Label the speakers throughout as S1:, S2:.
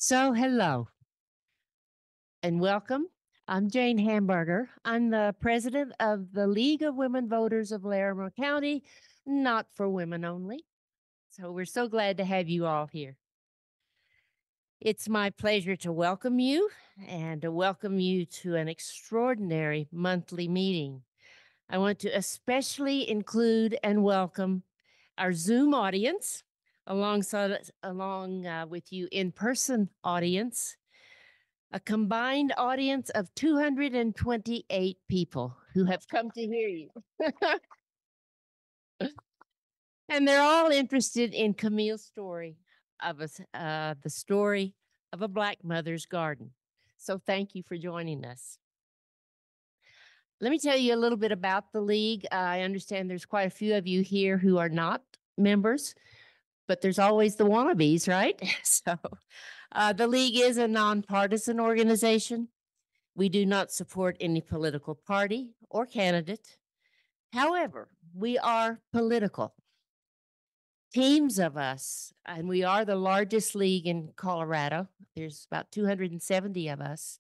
S1: Hello and welcome. I'm Jane Hamburger. I'm the president of the League of Women Voters of Larimer County, not for women only. So, we're so glad to have you all here. It's my pleasure to welcome you and to welcome you to an extraordinary monthly meeting. I want to especially include and welcome our Zoom audience, along with you in person audience, a combined audience of 228 people who have come to hear you. And they're all interested in Camille's story the story of a Black mother's garden. So thank you for joining us. Let me tell you a little bit about the League. I understand there's quite a few of you here who are not members, but there's always the wannabes, right? The League is a nonpartisan organization. We do not support any political party or candidate. However, we are political. Teams of us, and we are the largest league in Colorado. There's about 270 of us,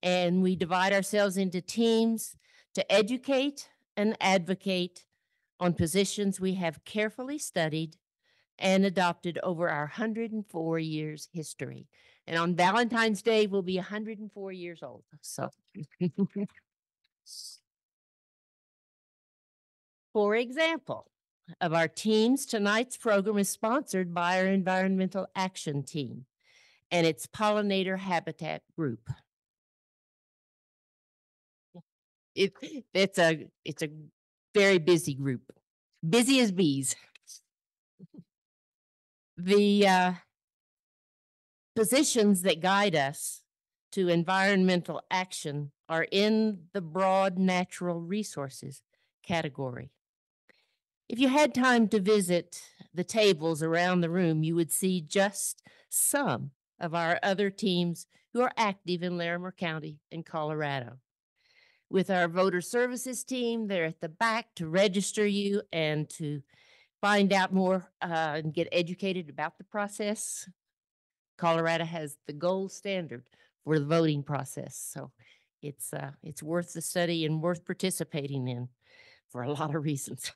S1: and we divide ourselves into teams to educate and advocate on positions we have carefully studied and adopted over our 104 years history. And on Valentine's Day, we'll be 104 years old. So, for example, of our teams, tonight's program is sponsored by our Environmental Action Team and its Pollinator Habitat Group. It's a very busy group, busy as bees. The positions that guide us to environmental action are in the broad natural resources category. If you had time to visit the tables around the room, you would see just some of our other teams who are active in Larimer County in Colorado. With our voter services team, they're at the back to register you and to find out more and get educated about the process. Colorado has the gold standard for the voting process, so it's worth the study and worth participating in for a lot of reasons.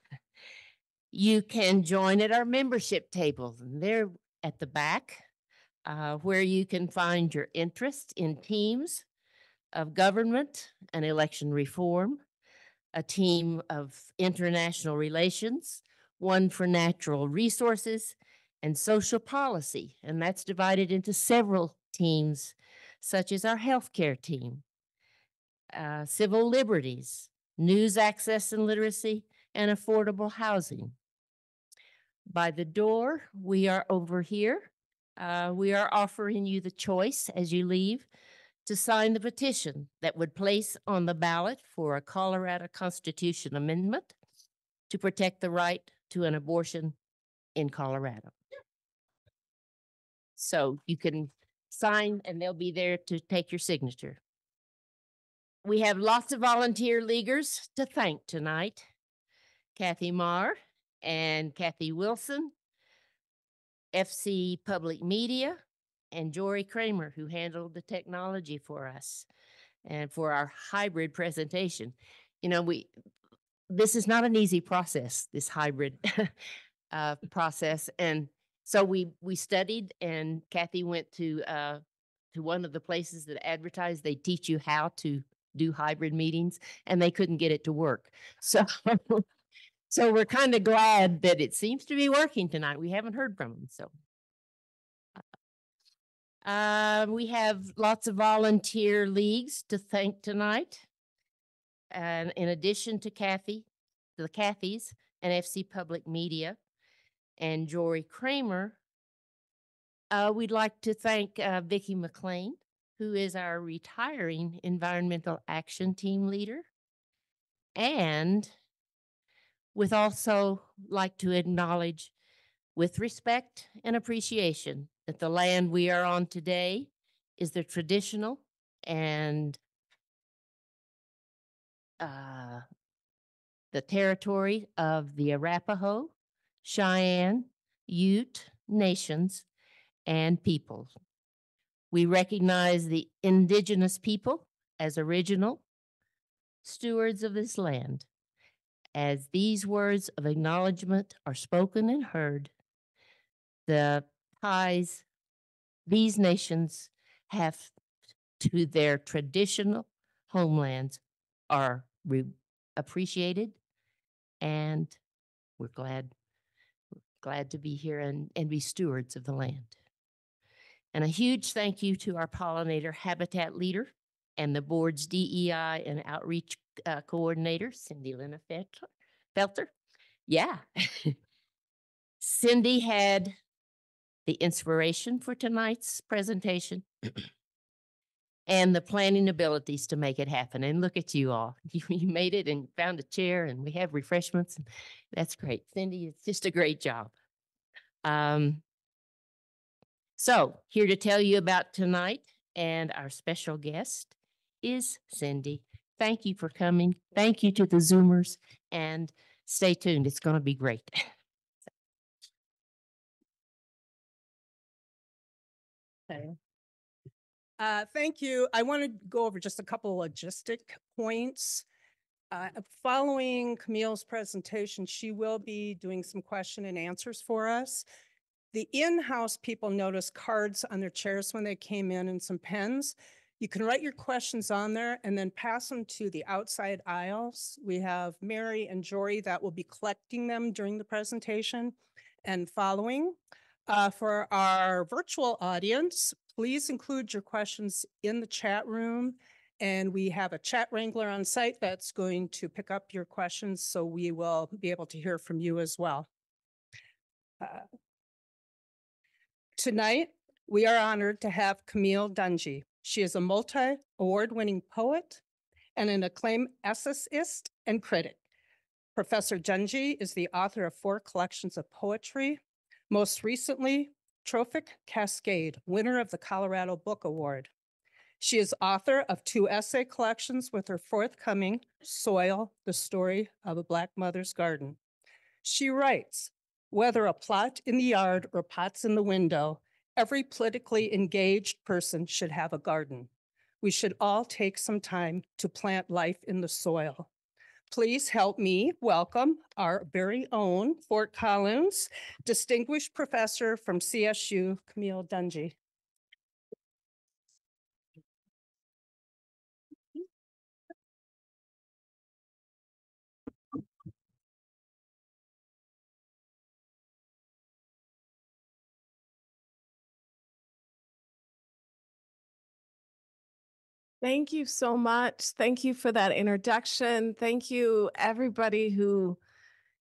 S1: You can join at our membership tables, and they're at the back, where you can find your interest in teams of government and election reform, a team of international relations, one for natural resources, and social policy. And that's divided into several teams, such as our healthcare team, civil liberties, news access and literacy, and affordable housing. By the door, we are over here. We are offering you the choice as you leave to sign the petition that would place on the ballot for a Colorado Constitution amendment to protect the right to an abortion in Colorado. So you can sign and they'll be there to take your signature. We have lots of volunteer leaguers to thank tonight. Kathy Marr and Kathy Wilson, FC Public Media, and Jory Kramer, who handled the technology for us and for our hybrid presentation. You know, this is not an easy process, this hybrid process. And so we studied, and Kathy went to one of the places that advertised they teach you how to do hybrid meetings, and they couldn't get it to work. So so we're kind of glad that it seems to be working tonight. We haven't heard from them, so. We have lots of volunteer leagues to thank tonight. And in addition to Kathy, the Kathys and FC Public Media and Jory Kramer, we'd like to thank Vicki McLean, who is our retiring Environmental Action Team leader. And we'd also like to acknowledge with respect and appreciation that the land we are on today is the traditional and the territory of the Arapaho, Cheyenne, Ute nations and peoples. We recognize the indigenous people as original stewards of this land. As these words of acknowledgement are spoken and heard, the ties these nations have to their traditional homelands are appreciated, and we're glad to be here and be stewards of the land. And a huge thank you to our pollinator habitat leader and the board's DEI and outreach coordinator, Cindy Lena Felter. Yeah. Cindy had the inspiration for tonight's presentation and the planning abilities to make it happen. And look at you all. You made it and found a chair, and we have refreshments. That's great. Cindy, it's just a great job. So here to tell you about tonight and our special guest is Cindy. Thank you for coming. Thank you to the Zoomers, and stay tuned. It's going to be great.
S2: Okay. Thank you. I want to go over just a couple logistic points. Following Camille's presentation, she will be doing some question and answers for us. The in-house people noticed cards on their chairs when they came in and some pens. You can write your questions on there and then pass them to the outside aisles. We have Mary and Jory that will be collecting them during the presentation and following. For our virtual audience, please include your questions in the chat room. And we have a chat wrangler on site that's going to pick up your questions, so we will be able to hear from you as well. Tonight, we are honored to have Camille Dungy. She is a multi-award-winning poet and an acclaimed essayist and critic. Professor Dungy is the author of 4 collections of poetry, most recently, Trophic Cascade, winner of the Colorado Book Award. She is author of 2 essay collections with her forthcoming Soil, the Story of a Black Mother's Garden. She writes, whether a plot in the yard or pots in the window, every politically engaged person should have a garden. We should all take some time to plant life in the soil. Please help me welcome our very own Fort Collins distinguished professor from CSU, Camille Dungy.
S3: Thank you so much. Thank you for that introduction. Thank you, everybody who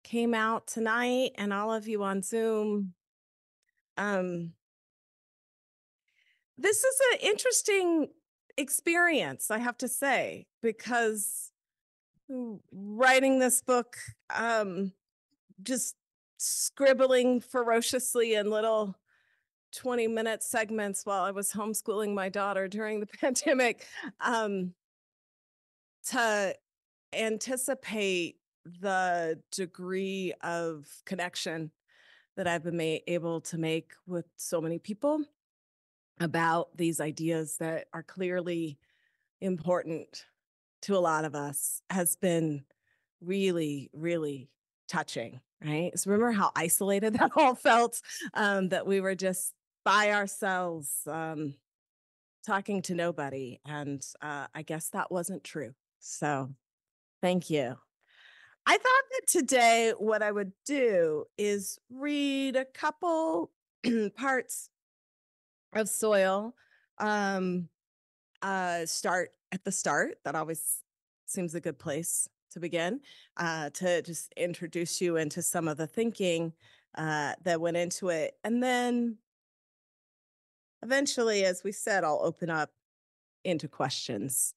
S3: came out tonight and all of you on Zoom. This is an interesting experience, I have to say, because writing this book, just scribbling ferociously in little 20-minute segments while I was homeschooling my daughter during the pandemic, to anticipate the degree of connection that I've been able to make with so many people about these ideas that are clearly important to a lot of us has been really, really touching, right? So remember how isolated that all felt, that we were just by ourselves, talking to nobody. And I guess that wasn't true. So thank you. I thought that today what I would do is read a couple parts of Soil, start at the start. That always seems a good place to begin, to just introduce you into some of the thinking that went into it. And then eventually, as we said, I'll open up into questions.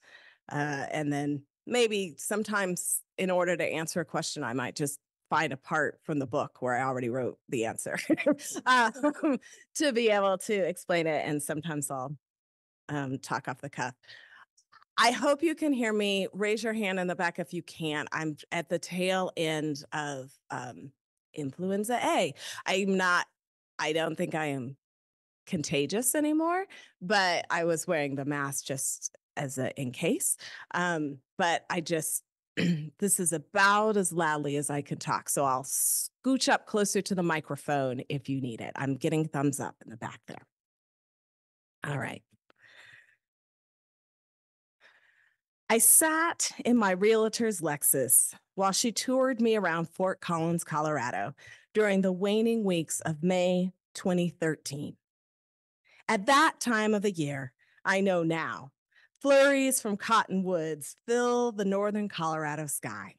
S3: And then maybe sometimes in order to answer a question, I might just find a part from the book where I already wrote the answer to be able to explain it. And sometimes I'll talk off the cuff. I hope you can hear me. Raise your hand in the back if you can't. I'm at the tail end of influenza A. I don't think I am contagious anymore, but I was wearing the mask just as a in case. But I just, this is about as loudly as I can talk. So I'll scooch up closer to the microphone if you need it. I'm getting thumbs up in the back there. All right. I sat in my realtor's Lexus while she toured me around Fort Collins, Colorado during the waning weeks of May 2013. At that time of the year, I know now, flurries from cottonwoods fill the northern Colorado sky.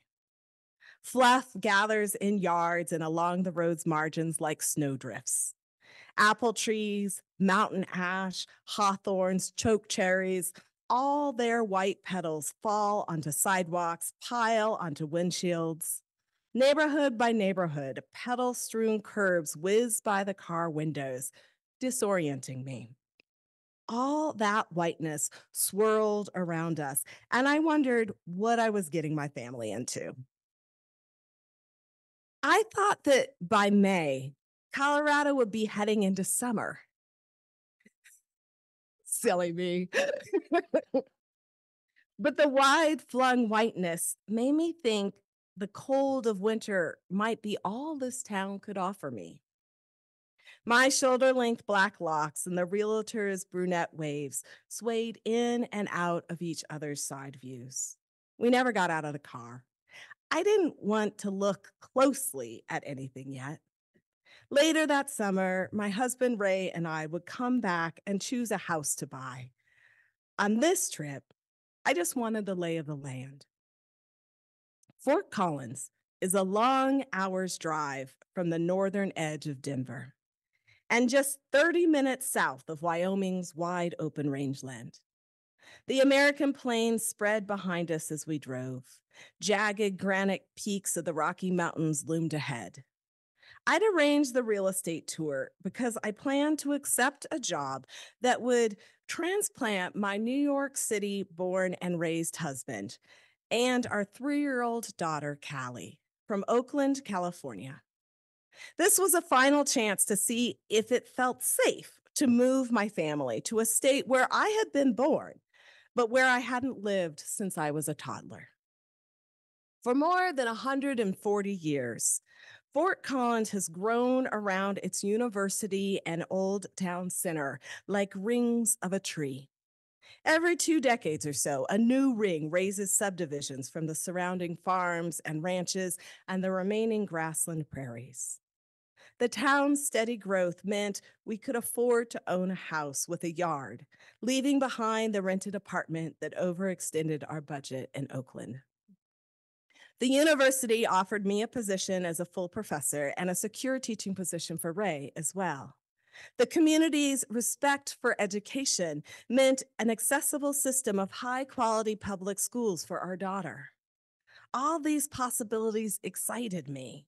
S3: Fluff gathers in yards and along the road's margins like snowdrifts. Apple trees, mountain ash, hawthorns, choke cherries, all their white petals fall onto sidewalks, pile onto windshields. Neighborhood by neighborhood, petal-strewn curbs whiz by the car windows, disorienting me. All that whiteness swirled around us, and I wondered what I was getting my family into. I thought that by May, Colorado would be heading into summer. Silly me. But the wide-flung whiteness made me think the cold of winter might be all this town could offer me. My shoulder-length black locks and the realtor's brunette waves swayed in and out of each other's side views. We never got out of the car. I didn't want to look closely at anything yet. Later that summer, my husband Ray and I would come back and choose a house to buy. On this trip, I just wanted the lay of the land. Fort Collins is a long hour's drive from the northern edge of Denver and just 30 minutes south of Wyoming's wide open rangeland. The American plains spread behind us as we drove. Jagged granite peaks of the Rocky Mountains loomed ahead. I'd arranged the real estate tour because I planned to accept a job that would transplant my New York City born and raised husband and our 3-year-old daughter, Callie, from Oakland, California. This was a final chance to see if it felt safe to move my family to a state where I had been born, but where I hadn't lived since I was a toddler. For more than 140 years, Fort Collins has grown around its university and old town center like rings of a tree. Every 2 decades or so, a new ring raises subdivisions from the surrounding farms and ranches and the remaining grassland prairies. The town's steady growth meant we could afford to own a house with a yard, leaving behind the rented apartment that overextended our budget in Oakland. The university offered me a position as a full professor and a secure teaching position for Ray as well. The community's respect for education meant an accessible system of high-quality public schools for our daughter. All these possibilities excited me.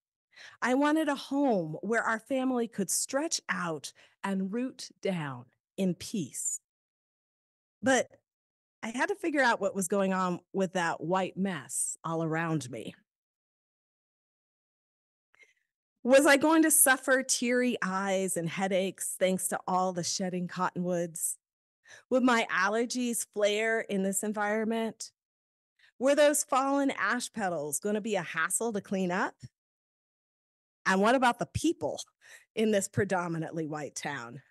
S3: I wanted a home where our family could stretch out and root down in peace. But I had to figure out what was going on with that white mess all around me. Was I going to suffer teary eyes and headaches thanks to all the shedding cottonwoods? Would my allergies flare in this environment? Were those fallen ash petals going to be a hassle to clean up? And what about the people in this predominantly white town?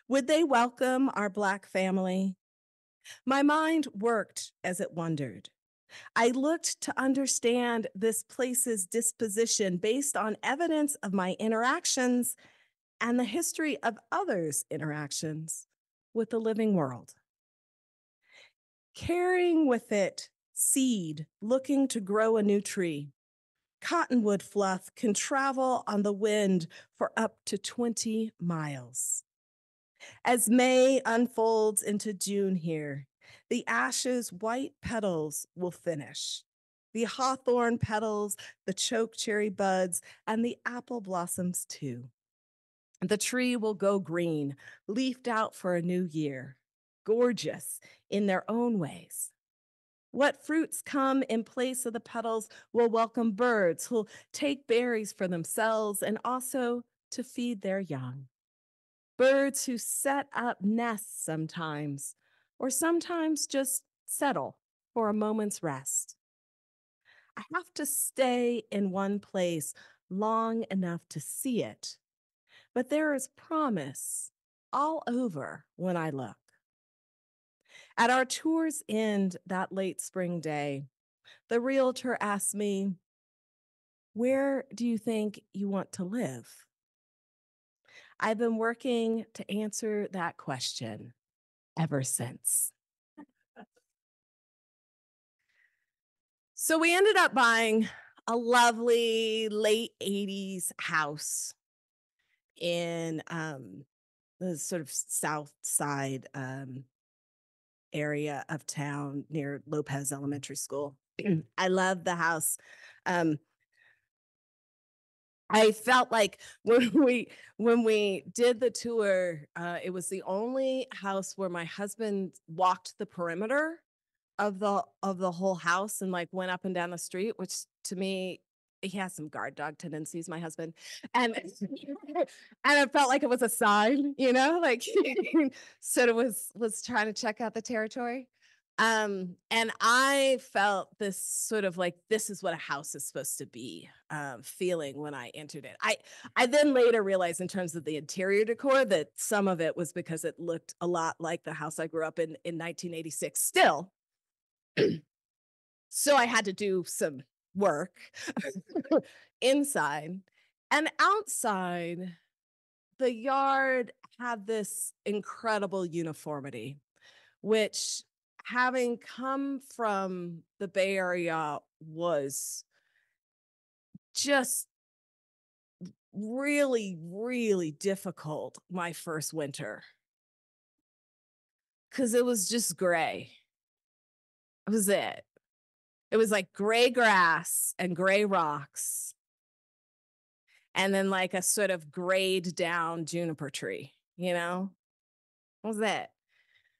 S3: Would they welcome our Black family? My mind worked as it wondered. I looked to understand this place's disposition based on evidence of my interactions and the history of others' interactions with the living world. Carrying with it seed looking to grow a new tree, cottonwood fluff can travel on the wind for up to 20 miles. As May unfolds into June here, the ash's white petals will finish. The hawthorn petals, the choke cherry buds, and the apple blossoms too. The tree will go green, leafed out for a new year, gorgeous in their own ways. What fruits come in place of the petals will welcome birds who'll take berries for themselves and also to feed their young. birds who set up nests sometimes, or sometimes just settle for a moment's rest. I have to stay in one place long enough to see it, but there is promise all over when I look. At our tour's end that late spring day, the realtor asked me, "Where do you think you want to live?" I've been working to answer that question ever since. So we ended up buying a lovely late 80s house in the sort of south side area of town near Lopez Elementary School. I love the house. Um, I felt like when we did the tour, it was the only house where my husband walked the perimeter of the whole house and like went up and down the street, which to me, he has some guard dog tendencies, my husband. And and it felt like it was a sign, you know, like sort of was trying to check out the territory. And I felt this sort of like this is what a house is supposed to be feeling when I entered it. I then later realized in terms of the interior decor that some of it was because it looked a lot like the house I grew up in 1986 still. So I had to do some work inside and outside. The yard had this incredible uniformity, which having come from the Bay Area was just really, really difficult my first winter because it was just gray. It was it. It was like gray grass and gray rocks, and then like a sort of grayed down juniper tree, you know? What was it?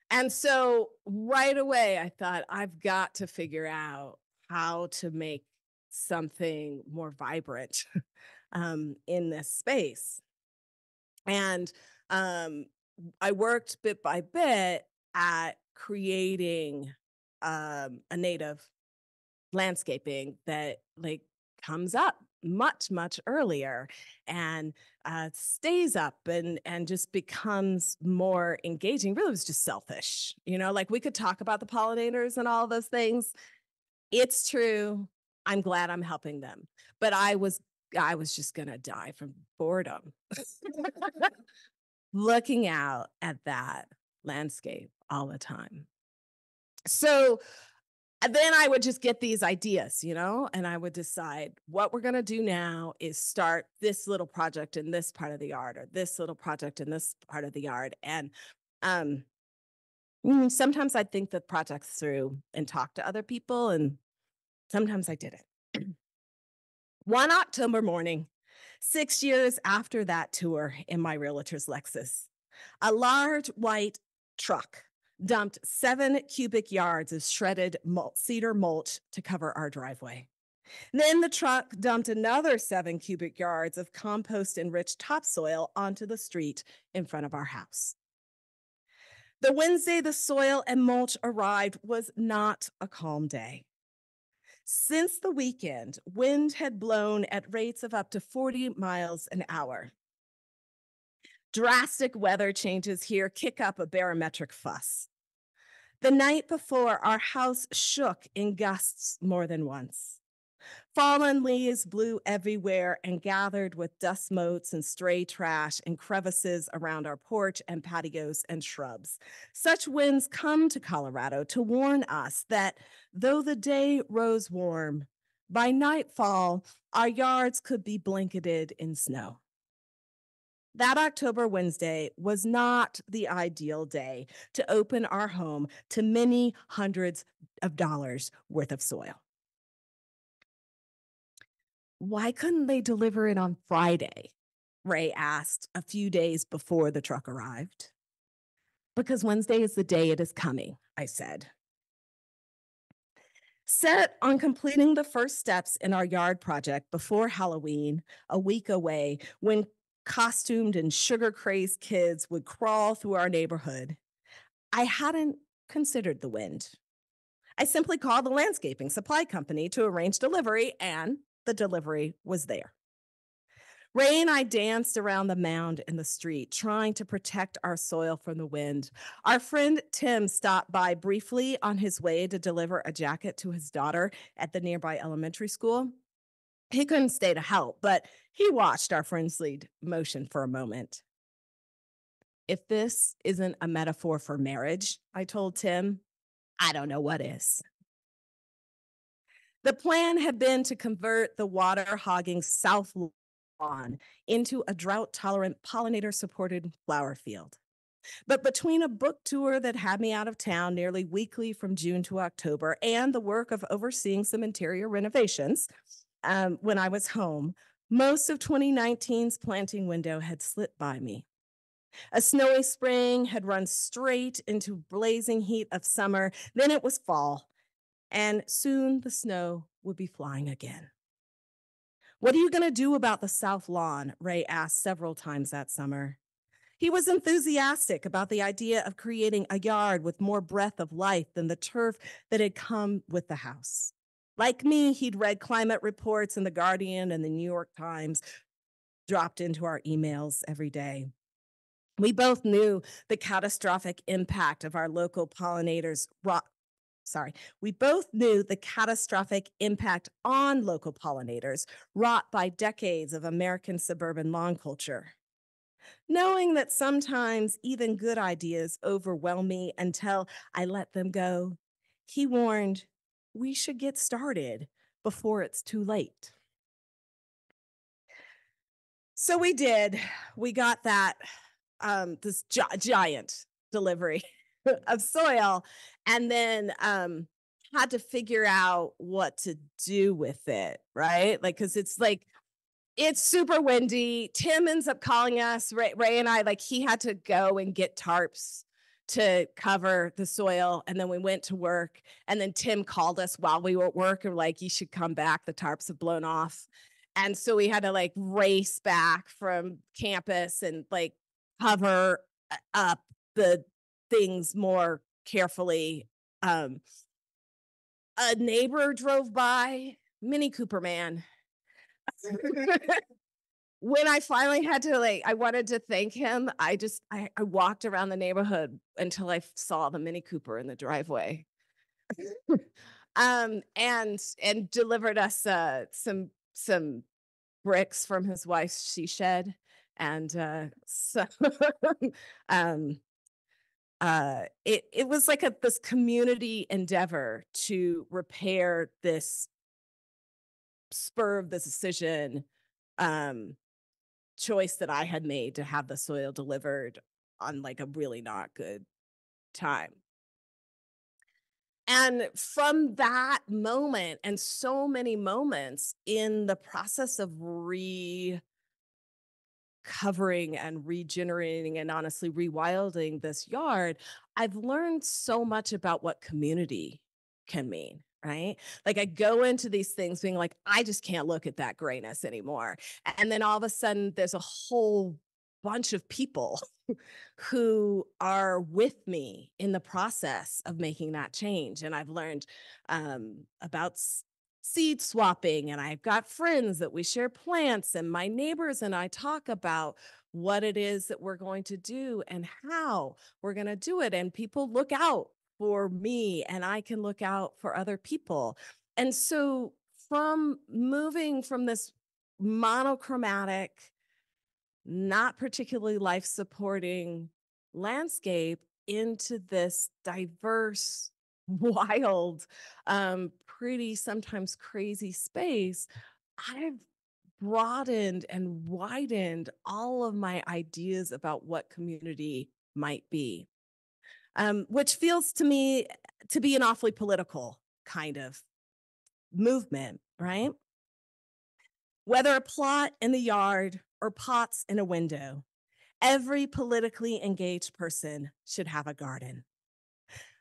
S3: And so right away, I thought, I've got to figure out how to make something more vibrant in this space. And I worked bit by bit at creating a native landscaping that like comes up much earlier and stays up and just becomes more engaging. Really was just selfish, you know, like we could talk about the pollinators and all those things. It's true. I'm glad I'm helping them, but I was just gonna die from boredom looking out at that landscape all the time. So then I would just get these ideas, you know, and I would decide what we're going to do now is start this little project in this part of the yard or this little project in this part of the yard. And um, sometimes I'd think the projects through and talk to other people, and sometimes I didn't. One October morning, 6 years after that tour in my realtor's Lexus, a large white truck dumped 7 cubic yards of shredded cedar mulch to cover our driveway. Then the truck dumped another 7 cubic yards of compost-enriched topsoil onto the street in front of our house. The Wednesday the soil and mulch arrived was not a calm day. Since the weekend, wind had blown at rates of up to 40 miles an hour. Drastic weather changes here kick up a barometric fuss. The night before, our house shook in gusts more than once. Fallen leaves blew everywhere and gathered with dust motes and stray trash in crevices around our porch and patios and shrubs. Such winds come to Colorado to warn us that though the day rose warm, by nightfall, our yards could be blanketed in snow. That October Wednesday was not the ideal day to open our home to many hundreds of dollars worth of soil. Why couldn't they deliver it on Friday? Ray asked a few days before the truck arrived. Because Wednesday is the day it is coming, I said. Set on completing the first steps in our yard project before Halloween, a week away, when costumed and sugar-crazed kids would crawl through our neighborhood, I hadn't considered the wind. I simply called the landscaping supply company to arrange delivery, and the delivery was there. Ray and I danced around the mound in the street, trying to protect our soil from the wind. Our friend Tim stopped by briefly on his way to deliver a jacket to his daughter at the nearby elementary school. He couldn't stay to help, but he watched our frenzied motion for a moment. If this isn't a metaphor for marriage, I told Tim, I don't know what is. The plan had been to convert the water-hogging South Lawn into a drought-tolerant, pollinator-supported flower field. But between a book tour that had me out of town nearly weekly from June to October and the work of overseeing some interior renovations when I was home, most of 2019's planting window had slipped by me. A snowy spring had run straight into blazing heat of summer. Then it was fall, and soon the snow would be flying again. What are you going to do about the South Lawn? Ray asked several times that summer. He was enthusiastic about the idea of creating a yard with more breath of life than the turf that had come with the house. Like me, he'd read climate reports in The Guardian and the New York Times, dropped into our emails every day. We both knew the catastrophic impact of our local pollinators. We both knew the catastrophic impact on local pollinators wrought by decades of American suburban lawn culture. Knowing that sometimes even good ideas overwhelm me until I let them go, he warned, we should get started before it's too late. So we did. We got that this giant delivery of soil, and then had to figure out what to do with it, right? Like, because it's super windy. Tim ends up calling us, Ray and I, like he had to go and get tarps to cover the soil. And then we went to work, and then Tim called us while we were at work and like, you should come back. The tarps have blown off. And so we had to like race back from campus and like cover up the things more carefully. A neighbor drove by, Mini Cooper man. When I finally had to I wanted to thank him, I walked around the neighborhood until I saw the Mini Cooper in the driveway. And delivered us some bricks from his wife's she shed. And so it was like this community endeavor to repair this spur of the decision choice that I had made to have the soil delivered on like a really not good time. And from that moment and so many moments in the process of recovering and regenerating and honestly rewilding this yard, I've learned so much about what community can mean, right? Like I go into these things being like, I just can't look at that grayness anymore. And then all of a sudden there's a whole bunch of people who are with me in the process of making that change. And I've learned about seed swapping, and I've got friends that we share plants, and my neighbors and I talk about what it is that we're going to do and how we're going to do it. And people look out for me, and I can look out for other people. And so from moving from this monochromatic, not particularly life-supporting landscape into this diverse, wild, pretty sometimes crazy space, I've broadened and widened all of my ideas about what community might be, which feels to me to be an awfully political kind of movement, right? Whether a plot in the yard or pots in a window, every politically engaged person should have a garden.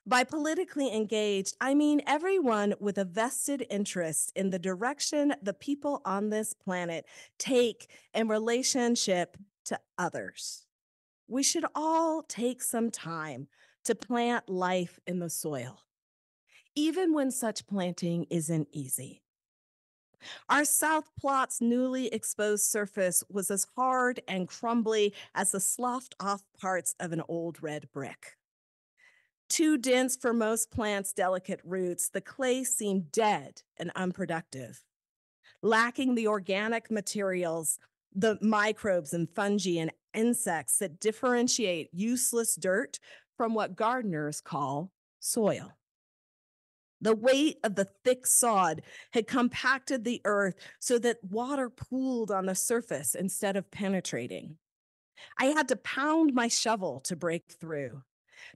S3: By politically engaged, I mean everyone with a vested interest in the direction the people on this planet take in relationship to others. We should all take some time to plant life in the soil, even when such planting isn't easy. Our South Plot's newly exposed surface was as hard and crumbly as the sloughed off parts of an old red brick. Too dense for most plants' delicate roots, the clay seemed dead and unproductive, lacking the organic materials, the microbes and fungi and insects that differentiate useless dirt from what gardeners call soil. The weight of the thick sod had compacted the earth so that water pooled on the surface instead of penetrating. I had to pound my shovel to break through.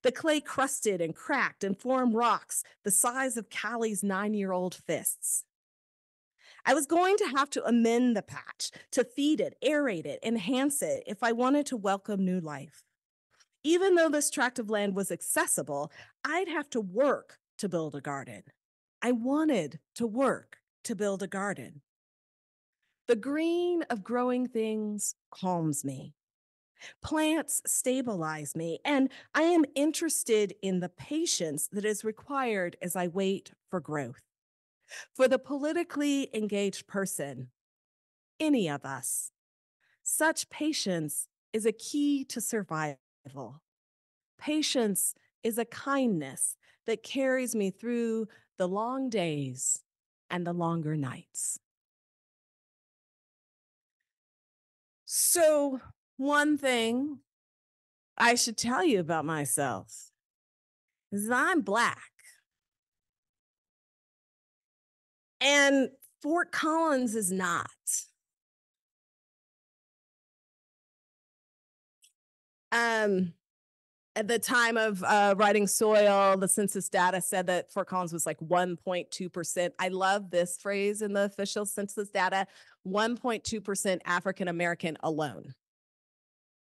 S3: The clay crusted and cracked and formed rocks the size of Callie's 9-year-old fists. I was going to have to amend the patch, to feed it, aerate it, enhance it if I wanted to welcome new life. Even though this tract of land was accessible, I'd have to work to build a garden. I wanted to work to build a garden. The green of growing things calms me. Plants stabilize me, and I am interested in the patience that is required as I wait for growth. For the politically engaged person, any of us, such patience is a key to survival. Patience is a kindness that carries me through the long days and the longer nights. So, one thing I should tell you about myself is that I'm Black. And Fort Collins is not. At the time of writing Soil, the census data said that Fort Collins was like 1.2%. I love this phrase in the official census data, 1.2% African American alone,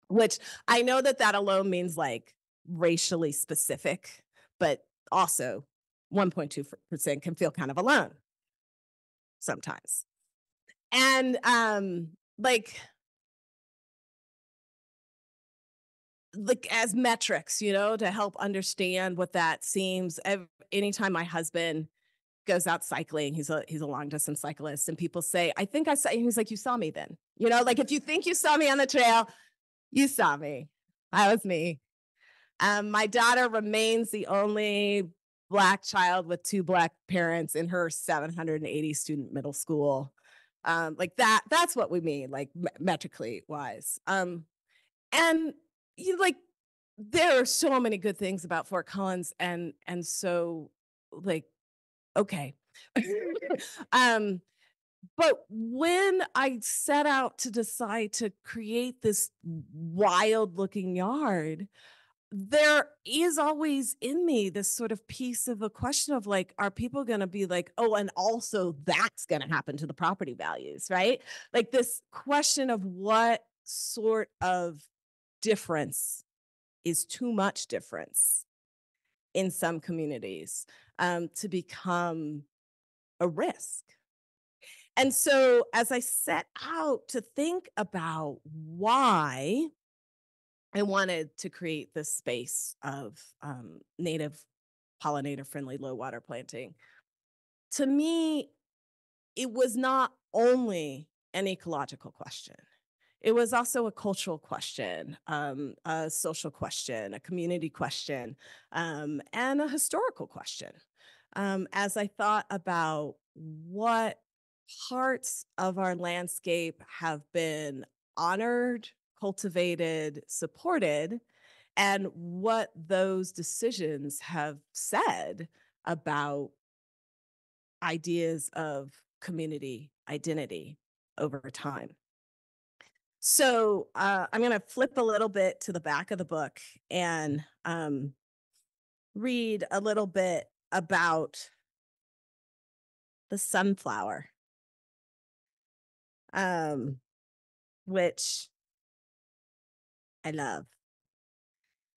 S3: which I know that that alone means like racially specific, but also 1.2% can feel kind of alone sometimes. And like as metrics, you know, to help understand what that seems. Anytime my husband goes out cycling, he's a long distance cyclist, and people say, "I think I saw," and he's like, "You saw me then." You know, like if you think you saw me on the trail, you saw me. That was me. My daughter remains the only Black child with 2 Black parents in her 780 student middle school. Like that's what we mean, like metrically wise. And you like, there are so many good things about Fort Collins, and so like, okay. um, but when I set out to decide to create this wild looking yard, there is always in me this sort of piece of a question of like, are people going to be like, oh, and also that's going to happen to the property values, right? Like this question of what sort of difference is too much difference in some communities to become a risk. And so as I set out to think about why I wanted to create this space of native pollinator friendly low water planting, to me, it was not only an ecological question. It was also a cultural question, a social question, a community question, and a historical question. As I thought about what parts of our landscape have been honored, cultivated, supported, and what those decisions have said about ideas of community identity over time. So I'm going to flip a little bit to the back of the book and read a little bit about the sunflower, which I love.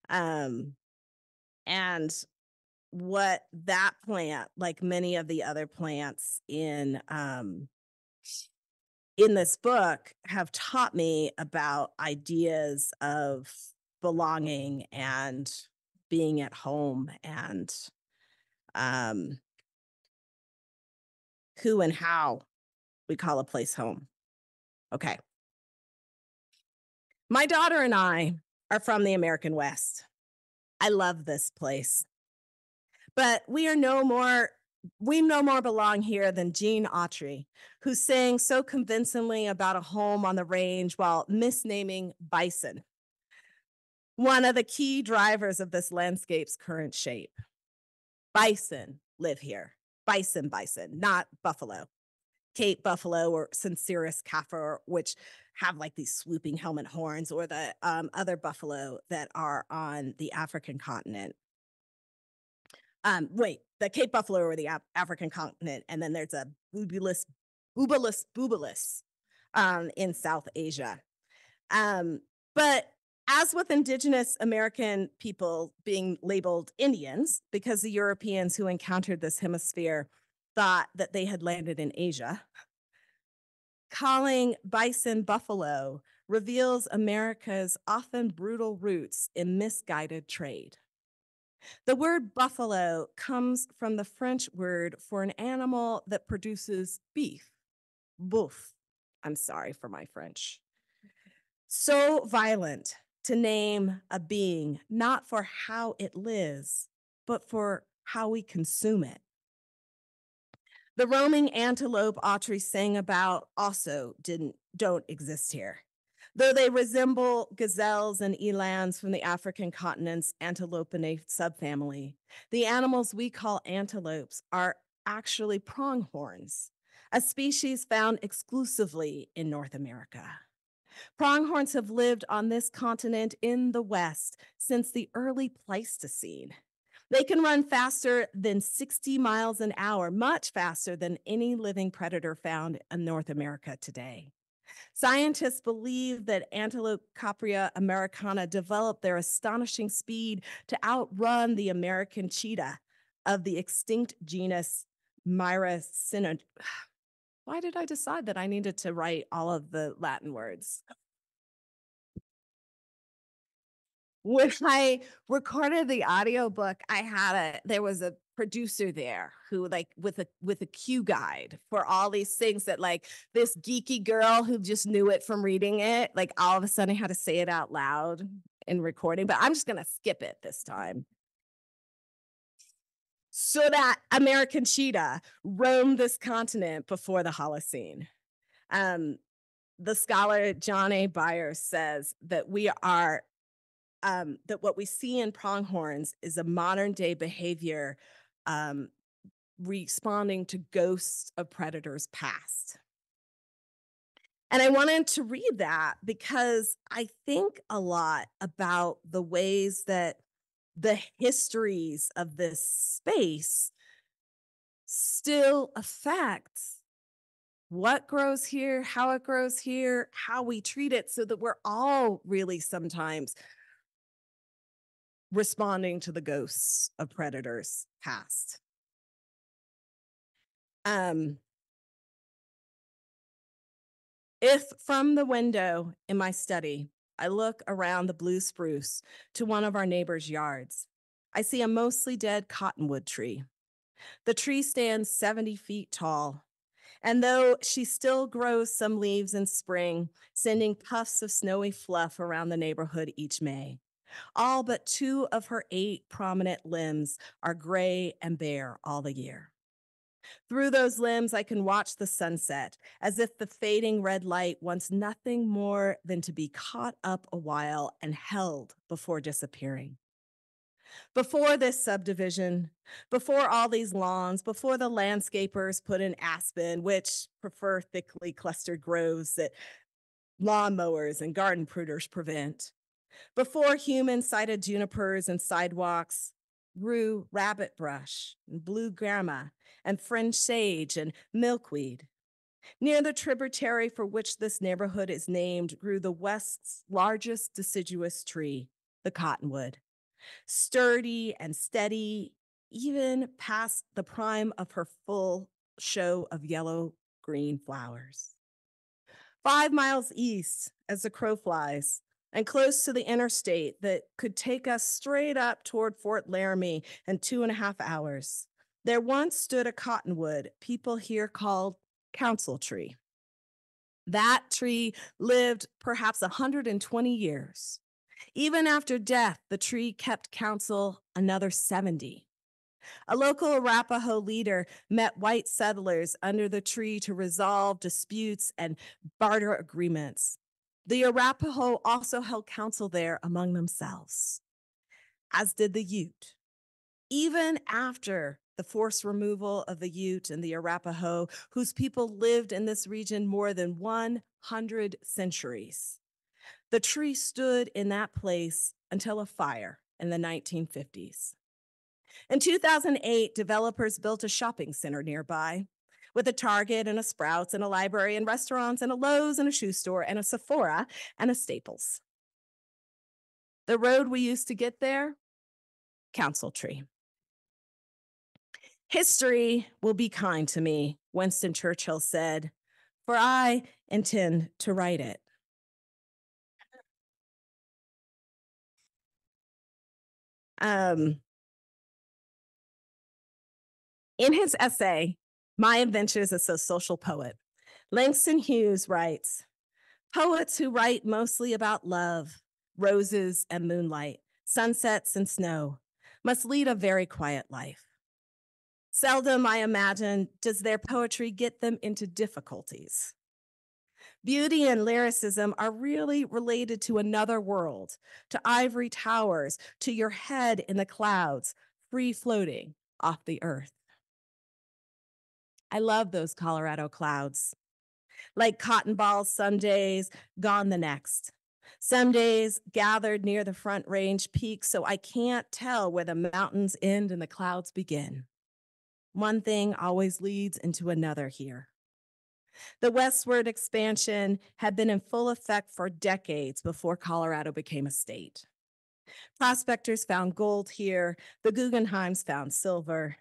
S3: And what that plant, like many of the other plants in in this book have taught me about ideas of belonging and being at home and who and how we call a place home. Okay. My daughter and I are from the American West. I love this place. But we no more belong here than Gene Autry, who sang so convincingly about a home on the range while misnaming bison, one of the key drivers of this landscape's current shape. Bison live here. Bison, not buffalo. Cape buffalo or Sincerus kaffir, which have like these swooping helmet horns, or the other buffalo that are on the African continent. The Cape buffalo or the African continent, and then there's a bubulus in South Asia. But as with indigenous American people being labeled Indians, because the Europeans who encountered this hemisphere thought that they had landed in Asia, calling bison buffalo reveals America's often brutal roots in misguided trade. The word buffalo comes from the French word for an animal that produces beef, boeuf. I'm sorry for my French. So violent to name a being not for how it lives, but for how we consume it. The roaming antelope Autry sang about also don't exist here. Though they resemble gazelles and elands from the African continent's Antilopenae subfamily, the animals we call antelopes are actually pronghorns, a species found exclusively in North America. Pronghorns have lived on this continent in the West since the early Pleistocene. They can run faster than 60 miles an hour, much faster than any living predator found in North America today. Scientists believe that Antilope capria americana developed their astonishing speed to outrun the American cheetah of the extinct genus Myricina. Why did I decide that I needed to write all of the Latin words? When I recorded the audiobook, there was a producer there who with a cue guide for all these things that this geeky girl who just knew it from reading it, all of a sudden I had to say it out loud in recording, but I'm just going to skip it this time. So that American cheetah roamed this continent before the Holocene. The scholar John A. Byers says that that what we see in pronghorns is a modern day behavior responding to ghosts of predators past. And I wanted to read that because I think a lot about the ways that the histories of this space still affects what grows here, how it grows here, how we treat it, so that we're all really sometimes responding to the ghosts of predators past. If from the window in my study, I look around the blue spruce to one of our neighbors' yards, I see a mostly dead cottonwood tree. The tree stands 70 feet tall, and though she still grows some leaves in spring, sending puffs of snowy fluff around the neighborhood each May, all but 2 of her 8 prominent limbs are gray and bare all the year. Through those limbs, I can watch the sunset, as if the fading red light wants nothing more than to be caught up a while and held before disappearing. Before this subdivision, before all these lawns, before the landscapers put in aspen, which prefer thickly clustered groves that lawnmowers and garden pruners prevent, before human sighted junipers and sidewalks, grew rabbit brush and blue grama and fringe sage and milkweed. Near the tributary for which this neighborhood is named grew the West's largest deciduous tree, the cottonwood, sturdy and steady, even past the prime of her full show of yellow-green flowers. 5 miles east as the crow flies, and close to the interstate that could take us straight up toward Fort Laramie in 2.5 hours. There once stood a cottonwood people here called council tree. That tree lived perhaps 120 years. Even after death, the tree kept counsel another 70. A local Arapaho leader met white settlers under the tree to resolve disputes and barter agreements. The Arapaho also held counsel there among themselves, as did the Ute. Even after the forced removal of the Ute and the Arapaho, whose people lived in this region more than 100 centuries, the tree stood in that place until a fire in the 1950s. In 2008, developers built a shopping center nearby with a Target and a Sprouts and a library and restaurants and a Lowe's and a shoe store and a Sephora and a Staples. The road we used to get there, council tree. History will be kind to me, Winston Churchill said, for I intend to write it. In his essay, My Adventures as a Social Poet, Langston Hughes writes, poets who write mostly about love, roses and moonlight, sunsets and snow, must lead a very quiet life. Seldom, I imagine, does their poetry get them into difficulties. Beauty and lyricism are really related to another world, to ivory towers, to your head in the clouds, free floating off the earth. I love those Colorado clouds. Like cotton balls some days, gone the next. Some days gathered near the Front Range peak, so I can't tell where the mountains end and the clouds begin. One thing always leads into another here. The westward expansion had been in full effect for decades before Colorado became a state. Prospectors found gold here, the Guggenheims found silver.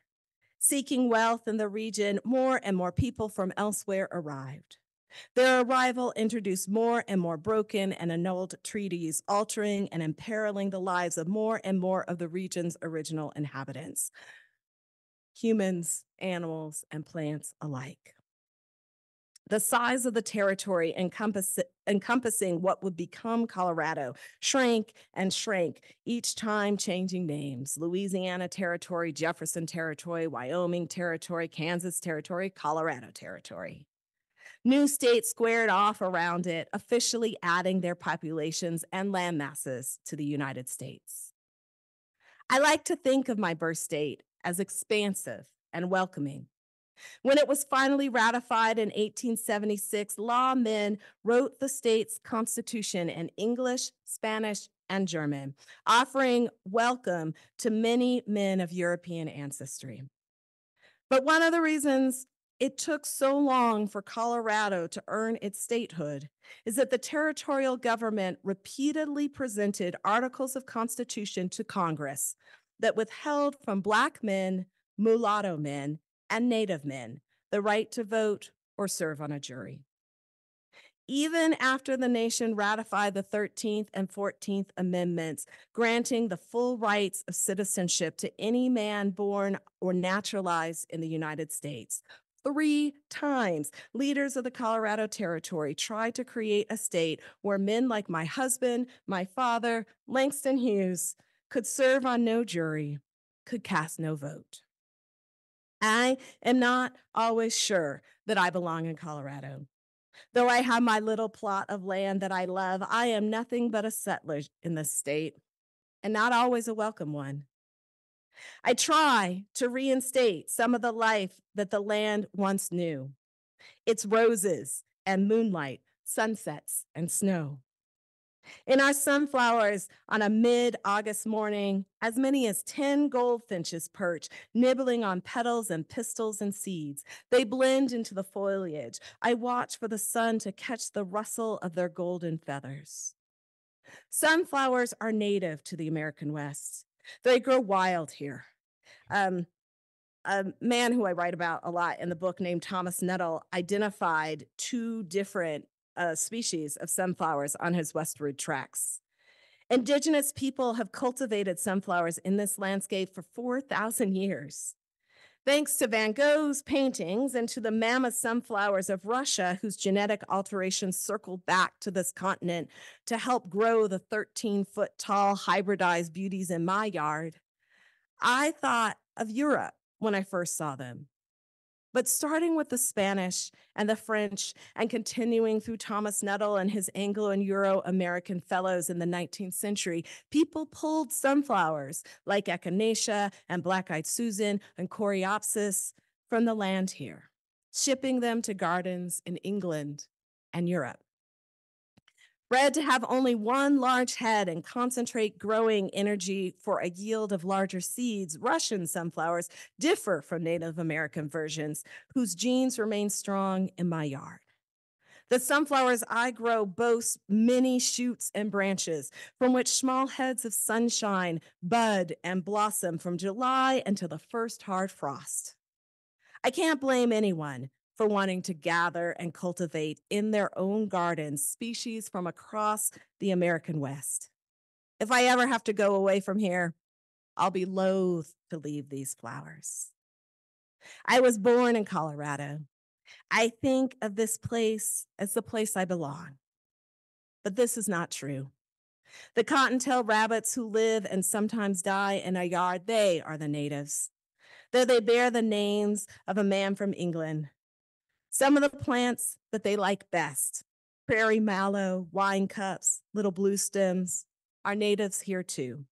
S3: Seeking wealth in the region, more and more people from elsewhere arrived. Their arrival introduced more and more broken and annulled treaties, altering and imperiling the lives of more and more of the region's original inhabitants, humans, animals, and plants alike. The size of the territory encompassing what would become Colorado shrank and shrank, each time changing names. Louisiana Territory, Jefferson Territory, Wyoming Territory, Kansas Territory, Colorado Territory. New states squared off around it, officially adding their populations and land masses to the United States. I like to think of my birth state as expansive and welcoming. When it was finally ratified in 1876, lawmen wrote the state's constitution in English, Spanish, and German, offering welcome to many men of European ancestry. But one of the reasons it took so long for Colorado to earn its statehood is that the territorial government repeatedly presented articles of constitution to Congress that withheld from Black men, mulatto men, and Native men the right to vote or serve on a jury. Even after the nation ratified the 13th and 14th Amendments, granting the full rights of citizenship to any man born or naturalized in the United States, 3 times, leaders of the Colorado Territory tried to create a state where men like my husband, my father, Langston Hughes, could serve on no jury, could cast no vote. I am not always sure that I belong in Colorado. Though I have my little plot of land that I love, I am nothing but a settler in this state, and not always a welcome one. I try to reinstate some of the life that the land once knew. Its roses and moonlight, sunsets and snow. In our sunflowers on a mid-August morning, as many as 10 goldfinches perch, nibbling on petals and pistils and seeds. They blend into the foliage. I watch for the sun to catch the rustle of their golden feathers. Sunflowers are native to the American West. They grow wild here. A man who I write about a lot in the book named Thomas Nettle identified 2 different species of sunflowers on his westward tracks. Indigenous people have cultivated sunflowers in this landscape for 4,000 years. Thanks to Van Gogh's paintings and to the mammoth sunflowers of Russia, whose genetic alterations circled back to this continent to help grow the 13-foot tall hybridized beauties in my yard, I thought of Europe when I first saw them. But starting with the Spanish and the French and continuing through Thomas Nuttall and his Anglo and Euro-American fellows in the 19th century, people pulled sunflowers like Echinacea and Black-Eyed Susan and Coreopsis from the land here, shipping them to gardens in England and Europe. Bred to have only one large head and concentrate growing energy for a yield of larger seeds, Russian sunflowers differ from Native American versions, whose genes remain strong in my yard. The sunflowers I grow boast many shoots and branches from which small heads of sunshine bud and blossom from July until the first hard frost. I can't blame anyone for wanting to gather and cultivate in their own gardens species from across the American West. If I ever have to go away from here, I'll be loath to leave these flowers. I was born in Colorado. I think of this place as the place I belong. But this is not true. The cottontail rabbits who live and sometimes die in our yard, they are the natives, though they bear the names of a man from England. Some of the plants that they like best, prairie mallow, wine cups, little blue stems, are natives here too.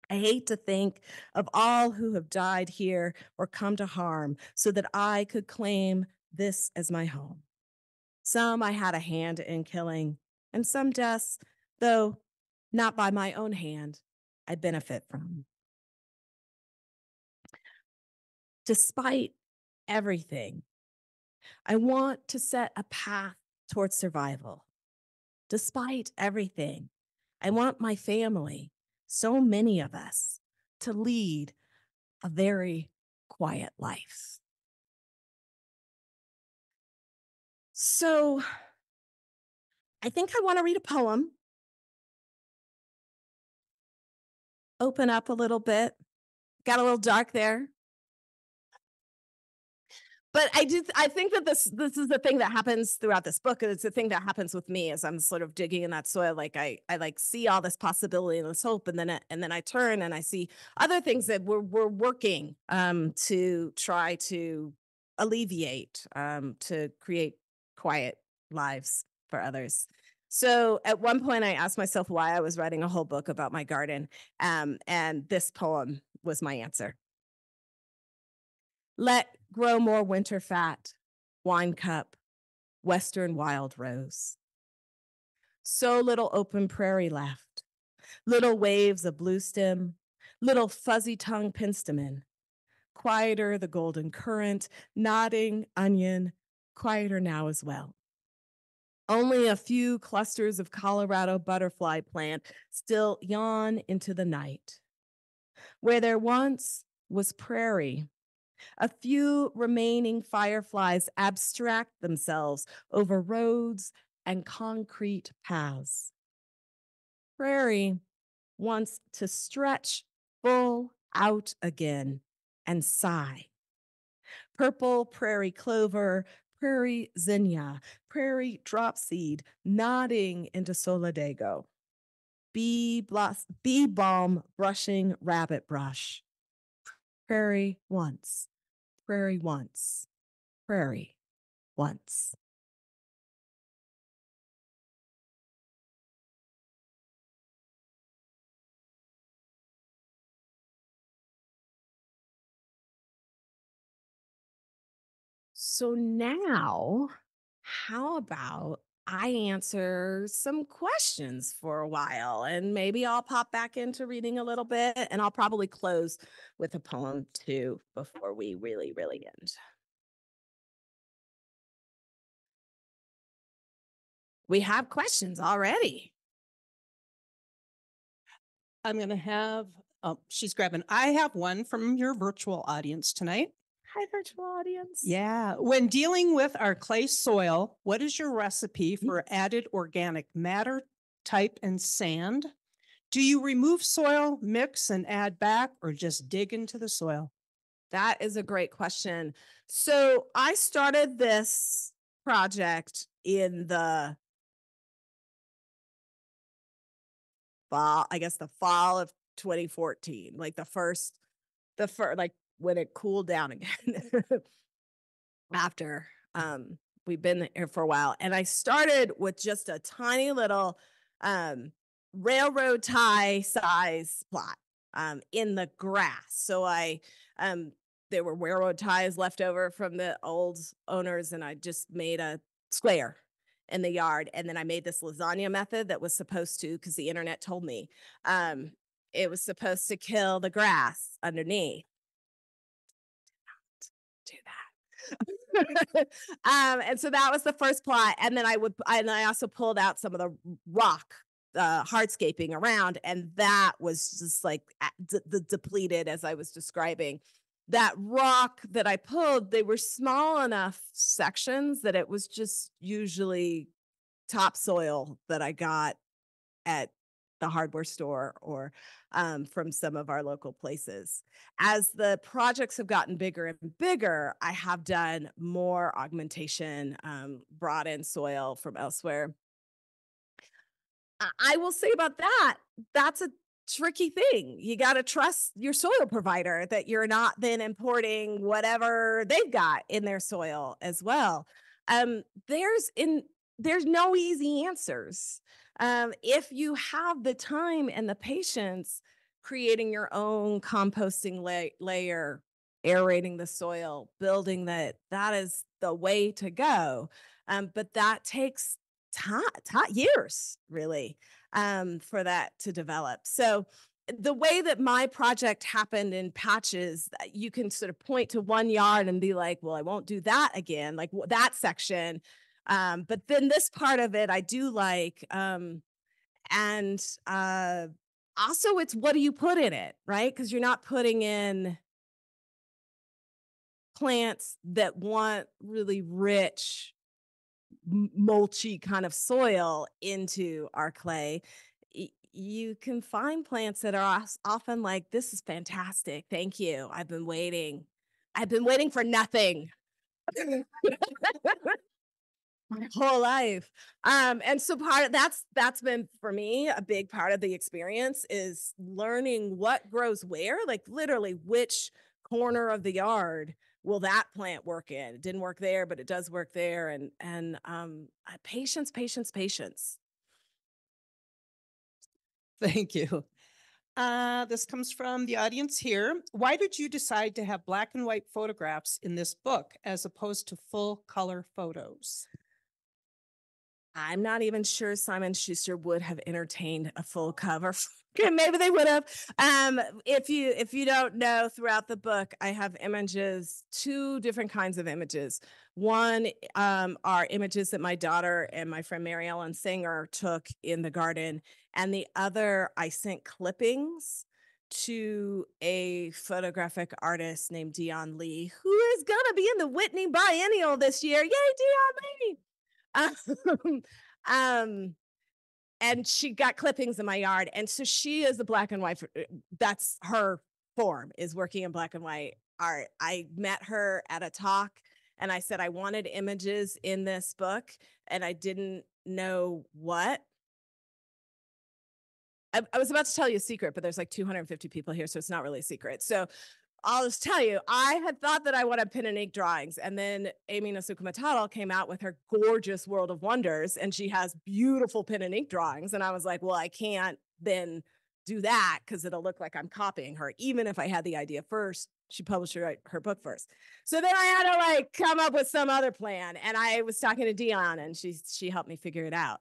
S3: I hate to think of all who have died here or come to harm so that I could claim this as my home. Some I had a hand in killing, and some deaths, though not by my own hand, I benefit from. Despite everything, I want to set a path towards survival. Despite everything, I want my family, so many of us, to lead a very quiet life. So I think I want to read a poem, open up a little bit. Got a little dark there. But I think that this is the thing that happens throughout this book. And it's the thing that happens with me as I'm sort of digging in that soil. Like I like see all this possibility and this hope, and then I turn and I see other things that we're working to try to alleviate, to create quiet lives for others. So at one point I asked myself why I was writing a whole book about my garden, and this poem was my answer. Let grow more winter fat, wine cup, western wild rose. So little open prairie left, little waves of blue stem, little fuzzy tongue penstemon. Quieter the golden current, nodding onion, quieter now as well. Only a few clusters of Colorado butterfly plant still yawn into the night. Where there once was prairie, a few remaining fireflies abstract themselves over roads and concrete paths. Prairie wants to stretch full out again and sigh. Purple prairie clover, prairie zinnia, prairie dropseed nodding into solidago. Bee balm brushing rabbit brush. Prairie once. Prairie once, prairie once. So now, how about I answer some questions for a while, and maybe I'll pop back into reading a little bit, and I'll probably close with a poem too before we really, really end. We have questions already.
S2: I'm going to have, she's grabbing, I have one from your virtual audience tonight.
S3: Hi, virtual audience.
S2: Yeah. When dealing with our clay soil, what is your recipe for added organic matter, type, and sand? Do you remove soil, mix, and add back, or just dig into the soil?
S3: That is a great question. So I started this project in the fall, I guess the fall of 2014, like the first, like when it cooled down again after we've been here for a while. And I started with just a tiny little um railroad tie size plot in the grass. So I there were railroad ties left over from the old owners, and I just made a square in the yard. And then I made this lasagna method that was supposed to, because the internet told me, um, it was supposed to kill the grass underneath. Do that. And so that was the first plot. And then I also pulled out some of the rock hardscaping around, and that was just like the depleted, as I was describing. That rock that I pulled, they were small enough sections that it was just usually topsoil that I got at the hardware store or from some of our local places. As the projects have gotten bigger and bigger, I have done more augmentation, brought in soil from elsewhere. I will say about that, that's a tricky thing. You got to trust your soil provider that you're not then importing whatever they've got in their soil as well. Um, there's in there's no easy answers. If you have the time and the patience, creating your own composting layer, aerating the soil, building that is the way to go. But that takes years, really, for that to develop. So the way that my project happened in patches, you can sort of point to one yard and be like, well, I won't do that again, like that section. But then this part of it, I do like. And also, it's what do you put in it, right? Because you're not putting in plants that want really rich mulchy kind of soil into our clay. You can find plants that are often like, this is fantastic. Thank you. I've been waiting. I've been waiting for nothing my whole life. And so part of that's been for me a big part of the experience is learning what grows where, like literally which corner of the yard will that plant work in. It didn't work there, but it does work there. And patience, patience, patience.
S2: Thank you. This comes from the audience here. Why did you decide to have black and white photographs in this book as opposed to full color photos?
S3: I'm not even sure Simon Schuster would have entertained a full cover. Okay, maybe they would have. If you don't know, throughout the book, I have images, two different kinds of images. One are images that my daughter and my friend Mary Ellen Singer took in the garden, and the other I sent clippings to a photographic artist named Dion Lee, who is gonna be in the Whitney Biennial this year. Yay, Dion Lee! um, and she got clippings in my yard. And so she is the black and white. That's her form, is working in black and white art. I met her at a talk and I said, I wanted images in this book and I didn't know what. I was about to tell you a secret, but there's like 250 people here, so it's not really a secret. So I'll just tell you, I had thought that I wanted pen and ink drawings. And then Amy Nasukumataro came out with her gorgeous World of Wonders, and she has beautiful pen and ink drawings. And I was like, well, I can't then do that because it'll look like I'm copying her. Even if I had the idea first, she published her book first. So then I had to like come up with some other plan. And I was talking to Dion, and she helped me figure it out.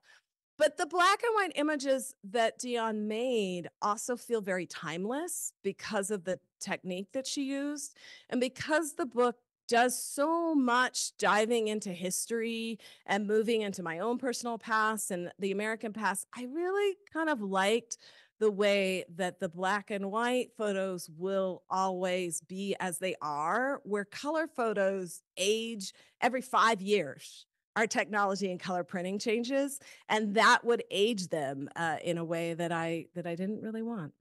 S3: But the black and white images that Dion made also feel very timeless because of the technique that she used. And because the book does so much diving into history and moving into my own personal past and the American past, I really kind of liked the way that the black and white photos will always be as they are, where color photos age every 5 years. Our technology and color printing changes, and that would age them in a way that I didn't really want.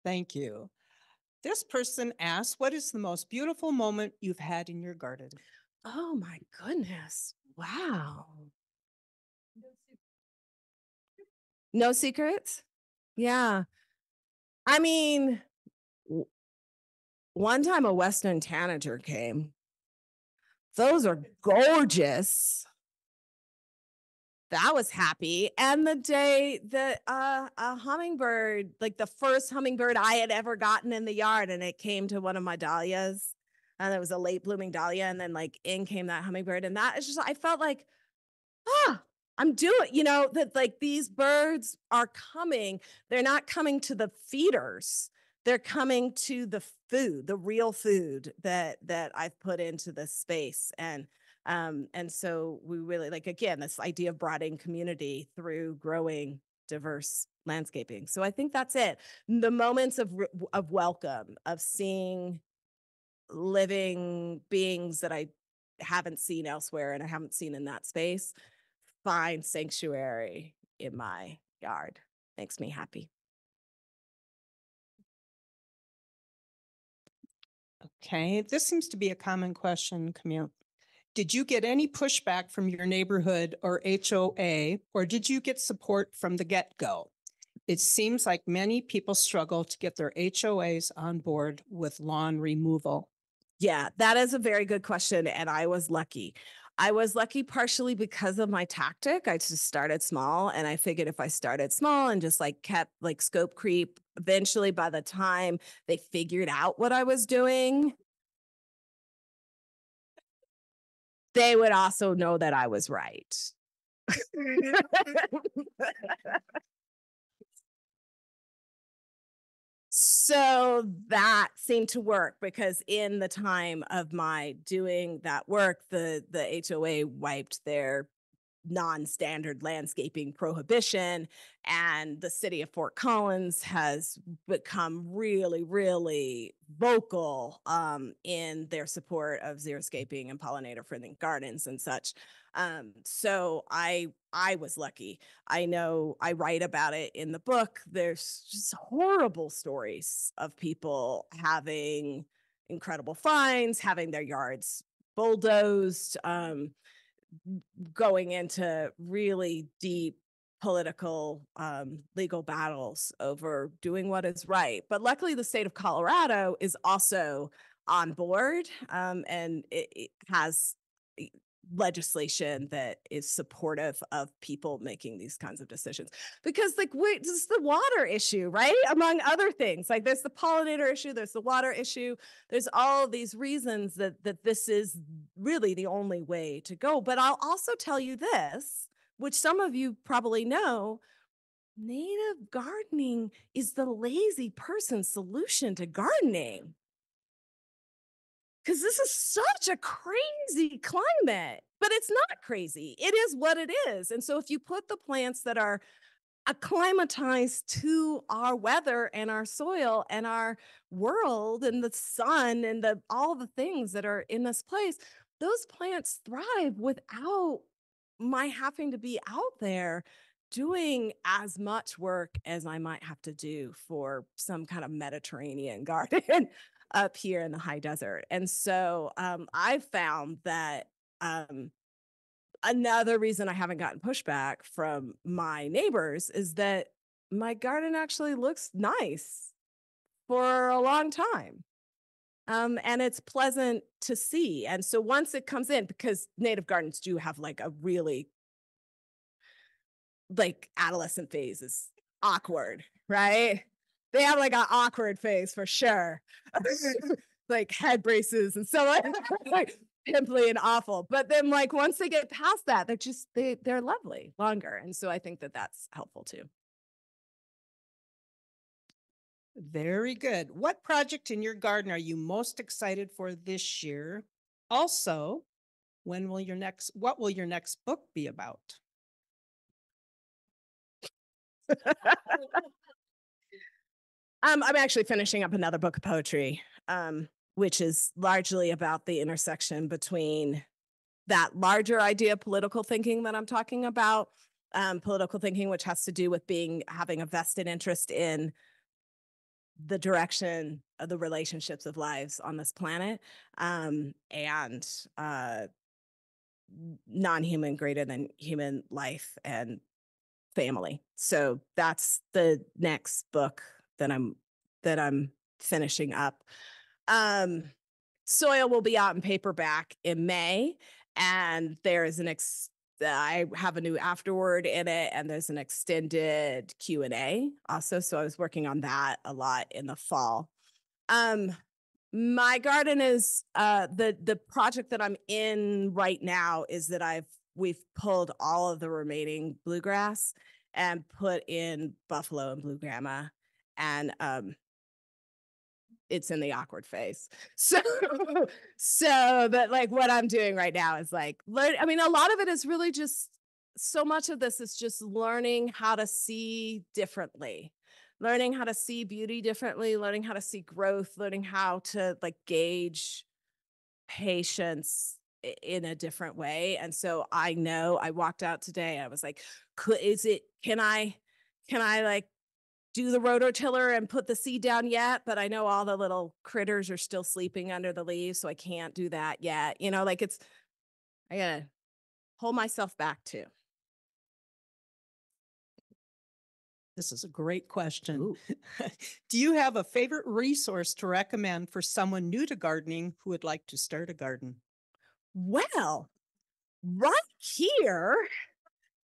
S2: Thank you. This person asks, what is the most beautiful moment you've had in your garden?
S3: Oh my goodness. Wow. No secrets? Yeah. I mean, one time a Western tanager came. Those are gorgeous. That was happy. And the day that a hummingbird, like the first hummingbird I had ever gotten in the yard, and it came to one of my dahlias, and it was a late blooming dahlia, and then like in came that hummingbird, and that is just, I felt like, I'm doing, that like these birds are coming. They're not coming to the feeders. They're coming to the food, the real food that I've put into this space. And so we really like, again, this idea of broadening community through growing diverse landscaping. So I think that's it. The moments of welcome, of seeing living beings that I haven't seen elsewhere and I haven't seen in that space, find sanctuary in my yard. Makes me happy.
S2: Okay, this seems to be a common question, Camille. Did you get any pushback from your neighborhood or HOA, or did you get support from the get-go? It seems like many people struggle to get their HOAs on board with lawn removal.
S3: Yeah, that is a very good question. And I was lucky. I was lucky partially because of my tactic. I just started small, and I figured if I started small and just like kept like scope creep, eventually by the time they figured out what I was doing, they would also know that I was right. So that seemed to work because in the time of my doing that work, the HOA wiped their non-standard landscaping prohibition, and the city of Fort Collins has become really, really vocal in their support of xeriscaping and pollinator friendly gardens and such. So I was lucky. I know I write about it in the book. There's just horrible stories of people having incredible fines, having their yards bulldozed, going into really deep political legal battles over doing what is right. But luckily, the state of Colorado is also on board, and it has legislation that is supportive of people making these kinds of decisions. Because like, wait, this is the water issue, right? Among other things, like there's the pollinator issue, there's the water issue, there's all these reasons that this is really the only way to go. But I'll also tell you this, which some of you probably know, native gardening is the lazy person solution to gardening. Because this is such a crazy climate, but it's not crazy. It is what it is. And so if you put the plants that are acclimatized to our weather and our soil and our world and the sun and all the things that are in this place, those plants thrive without my having to be out there doing as much work as I might have to do for some kind of Mediterranean garden up here in the high desert. And so I've found that another reason I haven't gotten pushback from my neighbors is that my garden actually looks nice for a long time. And it's pleasant to see. And so once it comes in, because native gardens do have like a really like adolescent phase is awkward, right? They have like an awkward phase for sure. Like head braces and so on, like pimply and awful. But then like once they get past that, they're lovely longer. And so I think that that's helpful too.
S2: Very good. What project in your garden are you most excited for this year? Also, what will your next book be about?
S3: I'm actually finishing up another book of poetry, which is largely about the intersection between that larger idea of political thinking that I'm talking about, political thinking, which has to do with having a vested interest in the direction of the relationships of lives on this planet, and non-human greater than human life and family. So that's the next book that I'm finishing up. Soil will be out in paperback in May, and there is I have a new afterword in it, and there's an extended Q&A also. So I was working on that a lot in the fall. My garden is the project that I'm in right now is that we've pulled all of the remaining bluegrass and put in buffalo and blue grama, and it's in the awkward phase. So but like what I'm doing right now is like a lot of it is really just, so much of this is just learning how to see differently, learning how to see beauty differently, learning how to see growth, learning how to like gauge patience in a different way. And so I know I walked out today, I was like, can I like do the rototiller and put the seed down yet? But I know all the little critters are still sleeping under the leaves, so I can't do that yet. Like I gotta hold myself back too.
S2: This is a great question. Do you have a favorite resource to recommend for someone new to gardening who would like to start a garden?
S3: Well, right here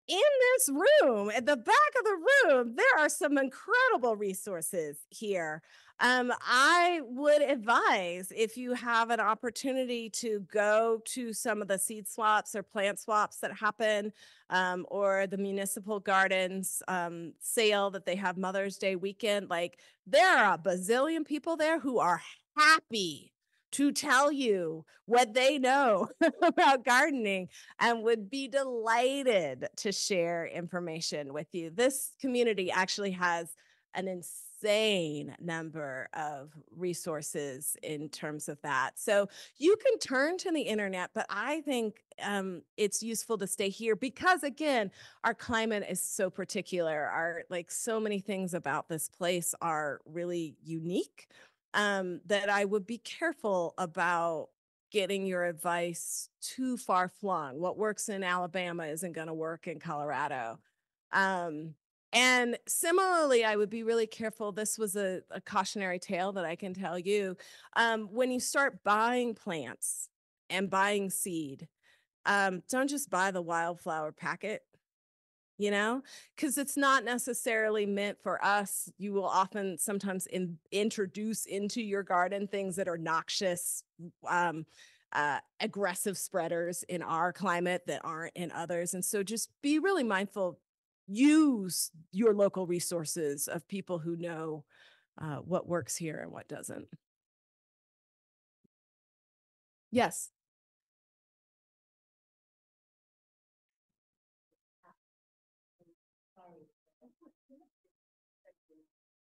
S3: in this room, at the back of the room, there are some incredible resources here. I would advise, if you have an opportunity, to go to some of the seed swaps or plant swaps that happen, or the municipal gardens sale that they have Mother's Day weekend. Like, there are a bazillion people there who are happy to tell you what they know about gardening and would be delighted to share information with you. This community actually has an insane number of resources in terms of that. So you can turn to the internet, but I think it's useful to stay here because, again, our climate is so particular. So many things about this place are really unique, that I would be careful about getting your advice too far flung. What works in Alabama isn't going to work in Colorado. And similarly, I would be really careful. This was a cautionary tale that I can tell you. When you start buying plants and buying seed, don't just buy the wildflower packet, because it's not necessarily meant for us. You will often sometimes introduce into your garden things that are noxious, aggressive spreaders in our climate that aren't in others. And so just be really mindful. Use your local resources of people who know what works here and what doesn't. Yes.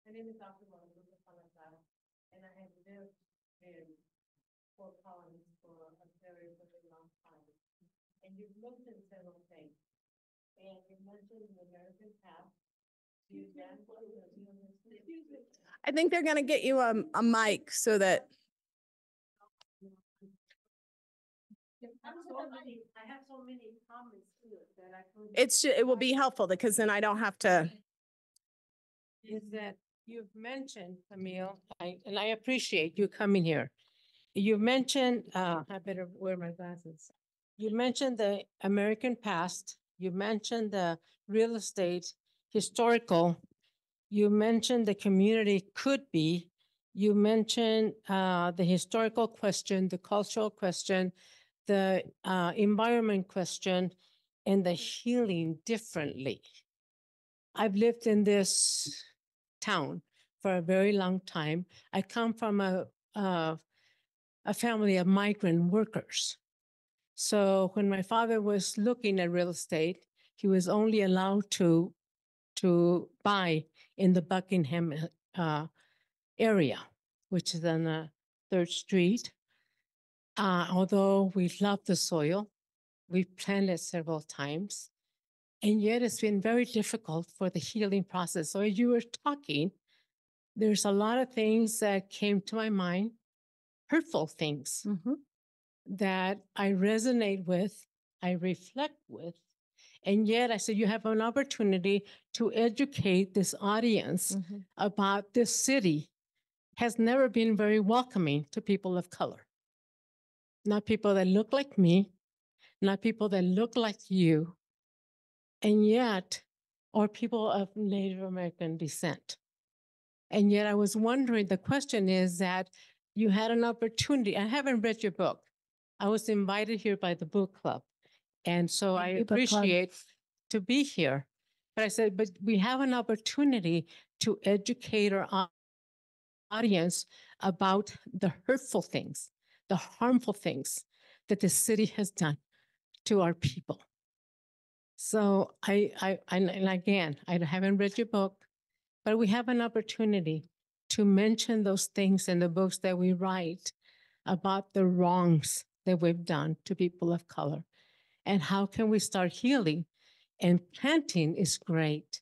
S3: My name is Dr. and I have lived in Fort Collins for a very, very long time. And you've mentioned several things. And you mentioned the American past. I think they're going to get you a mic so that. I have so many comments to it that I could. It will be helpful because then I don't have to.
S4: Is that you've mentioned, Camille, and I appreciate you coming here. You mentioned, I better wear my glasses. You mentioned the American past. You mentioned the real estate, historical. You mentioned the community could be. You mentioned the historical question, the cultural question, the environment question, and the healing differently. I've lived in this town for a very long time. I come from a family of migrant workers. So when my father was looking at real estate, he was only allowed to to buy in the Buckingham area, which is on 3rd Street. Although we love the soil, we've planted several times, and yet it's been very difficult for the healing process. So as you were talking, there's a lot of things that came to my mind, hurtful things that I resonate with, I reflect with. And yet I said, you have an opportunity to educate this audience about this city has never been very welcoming to people of color. Not people that look like me, not people that look like you, and yet, or people of Native American descent. And yet I was wondering, the question is that you had an opportunity. I haven't read your book. I was invited here by the book club. And so I appreciate to be here. But I said, but we have an opportunity to educate our audience about the hurtful things, the harmful things that the city has done to our people. So and again, I haven't read your book, but we have an opportunity to mention those things in the books that we write about the wrongs that we've done to people of color. And how can we start healing? And planting is great.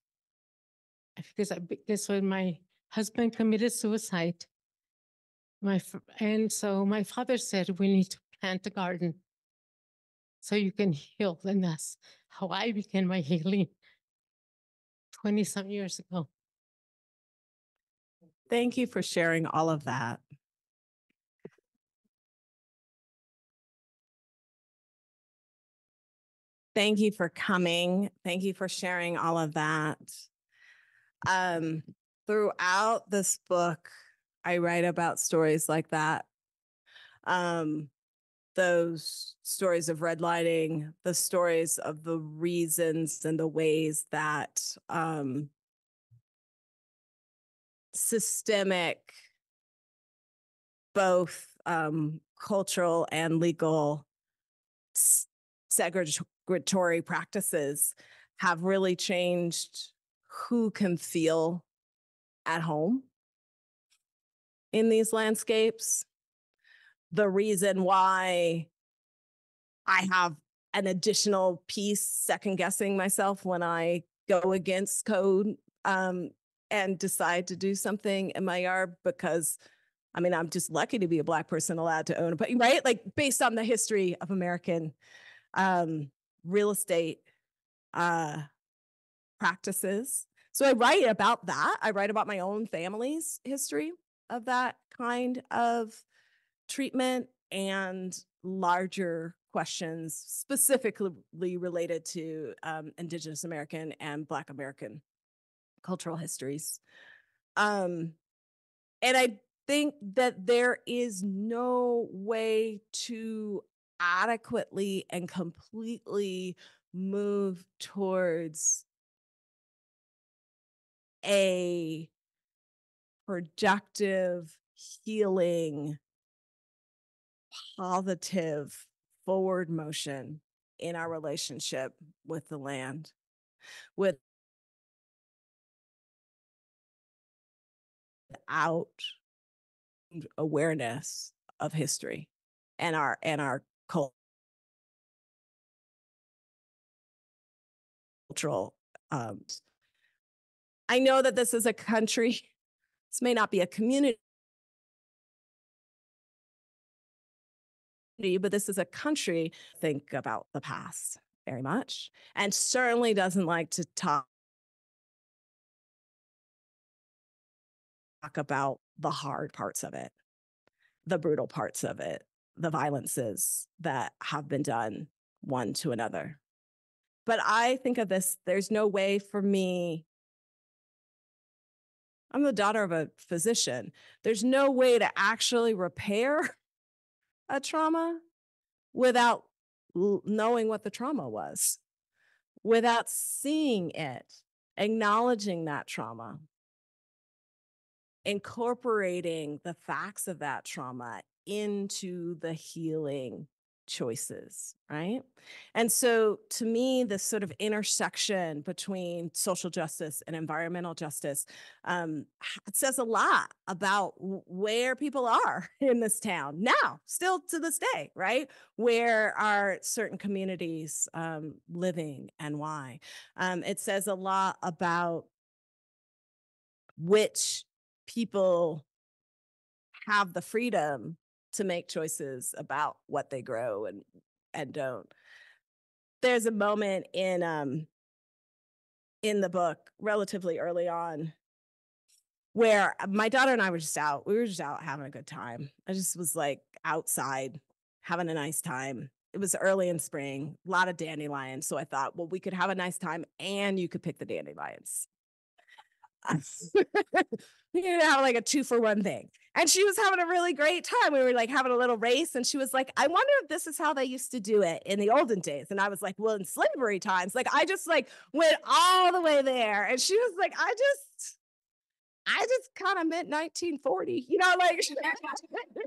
S4: Because when my husband committed suicide, and so my father said, we need to plant a garden so you can heal. And that's how I began my healing 20-some years ago.
S3: Thank you for sharing all of that. Thank you for coming. Thank you for sharing all of that. Throughout this book, I write about stories like that. Those stories of redlining, the stories of the reasons and the ways that systemic, both cultural and legal segregatory practices have really changed who can feel at home in these landscapes. The reason why I have an additional piece second guessing myself when I go against code and decide to do something in my yard, because I mean, I'm just lucky to be a Black person allowed to own a, right? Like based on the history of American real estate practices. So I write about that. I write about my own family's history of that kind of treatment and larger questions specifically related to Indigenous American and Black American cultural histories. And I think that there is no way to adequately and completely move towards a productive, healing, positive forward motion in our relationship with the land, without awareness of history and our cultural. I know that this is a country, this may not be a community, but this is a country think about the past very much, and certainly doesn't like to talk about the hard parts of it, the brutal parts of it, the violences that have been done one to another. But I think of this, there's no way for me, I'm the daughter of a physician, there's no way to actually repair a trauma without knowing what the trauma was, without seeing it, acknowledging that trauma, incorporating the facts of that trauma into the healing choices, right? And so to me, this sort of intersection between social justice and environmental justice, it says a lot about where people are in this town now, still to this day, right? Where are certain communities living and why? It says a lot about which people have the freedom to make choices about what they grow and don't. There's a moment in the book relatively early on where my daughter and I were just out. We were just out having a good time. I just was like outside having a nice time. It was early in spring, a lot of dandelions. So I thought, well, we could have a nice time and you could pick the dandelions. We could have like a 2-for-1 thing. And she was having a really great time. We were like having a little race. And she was like, I wonder if this is how they used to do it in the olden days. And I was like, well, in slavery times, like I just like went all the way there. And she was like, I just kind of meant 1940, you know, like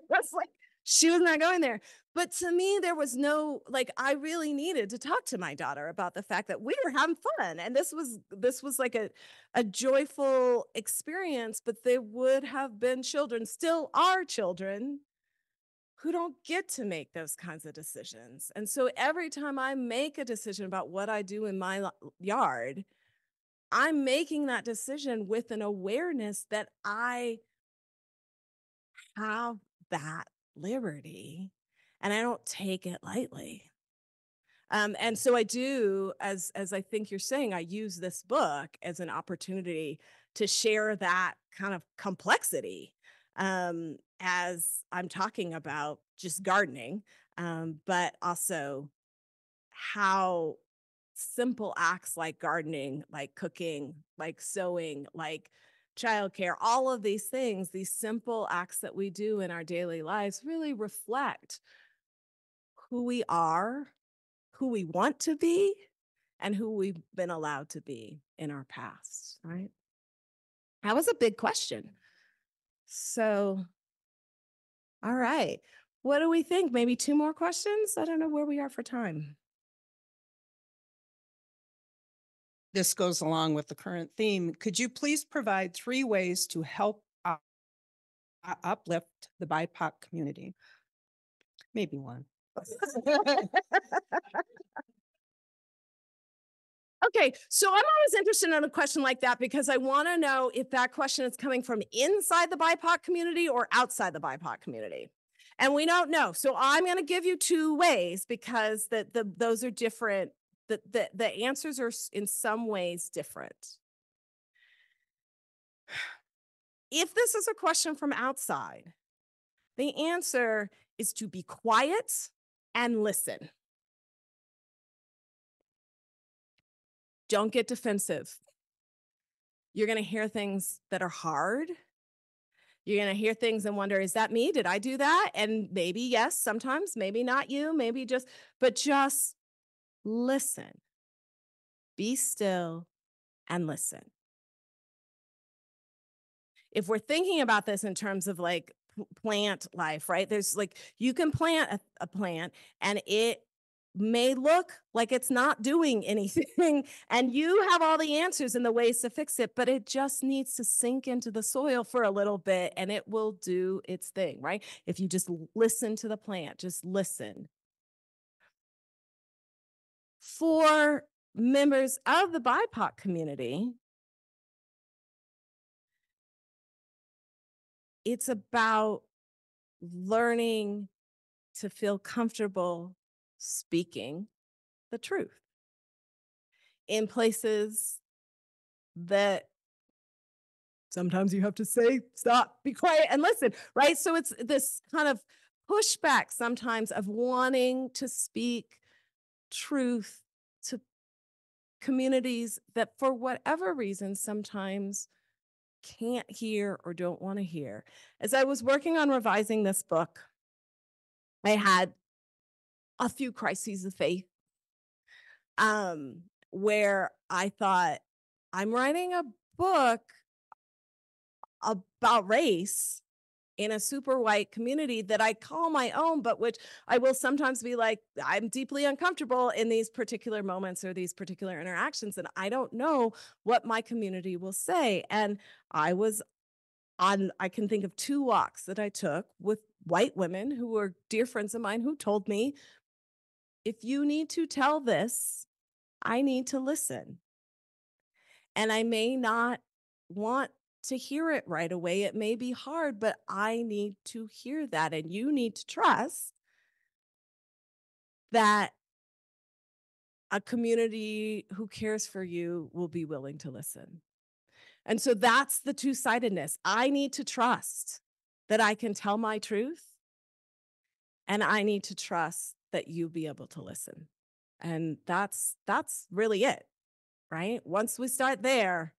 S3: that's like she was not going there. But to me, there was no, like, I really needed to talk to my daughter about the fact that we were having fun. And this was like a joyful experience, but there would have been children, still are children, who don't get to make those kinds of decisions. And so every time I make a decision about what I do in my yard, I'm making that decision with an awareness that I have that liberty and I don't take it lightly. And so I do, as I think you're saying, I use this book as an opportunity to share that kind of complexity as I'm talking about just gardening, but also how simple acts like gardening, like cooking, like sewing, like childcare, all of these things, these simple acts that we do in our daily lives really reflect who we are, who we want to be, and who we've been allowed to be in our past, right? That was a big question. So, all right. What do we think? Maybe 2 more questions? I don't know where we are for time.
S2: This goes along with the current theme. Could you please provide 3 ways to help uplift the BIPOC community? Maybe 1.
S3: Okay, so I'm always interested in a question like that because I want to know if that question is coming from inside the BIPOC community or outside the BIPOC community. And we don't know. So I'm going to give you 2 ways because those are different. The answers are in some ways different. If this is a question from outside, the answer is to be quiet and listen. Don't get defensive. You're going to hear things that are hard. You're going to hear things and wonder, is that me? Did I do that? And maybe yes, sometimes, maybe not you, maybe but just listen. Be still and listen. If we're thinking about this in terms of like plant life, right? There's like, you can plant a plant and it may look like it's not doing anything and you have all the answers and the ways to fix it, but it just needs to sink into the soil for a little bit and it will do its thing, right? If you just listen to the plant, just listen. For members of the BIPOC community, it's about learning to feel comfortable speaking the truth in places that sometimes you have to say, stop, be quiet, and listen, right? So it's this kind of pushback sometimes of wanting to speak truth to communities that for whatever reason sometimes can't hear or don't want to hear. As I was working on revising this book, I had a few crises of faith where I thought, I'm writing a book about race in a super white community that I call my own, but which I will sometimes be like, I'm deeply uncomfortable in these particular moments or these particular interactions, and I don't know what my community will say. And I can think of 2 walks that I took with white women who were dear friends of mine who told me, if you need to tell this, I need to listen. And I may not want to hear it right away. It may be hard, but I need to hear that. And you need to trust that a community who cares for you will be willing to listen. And so that's the two-sidedness. I need to trust that I can tell my truth, and I need to trust that you'll be able to listen. And that's really it, right? Once we start there,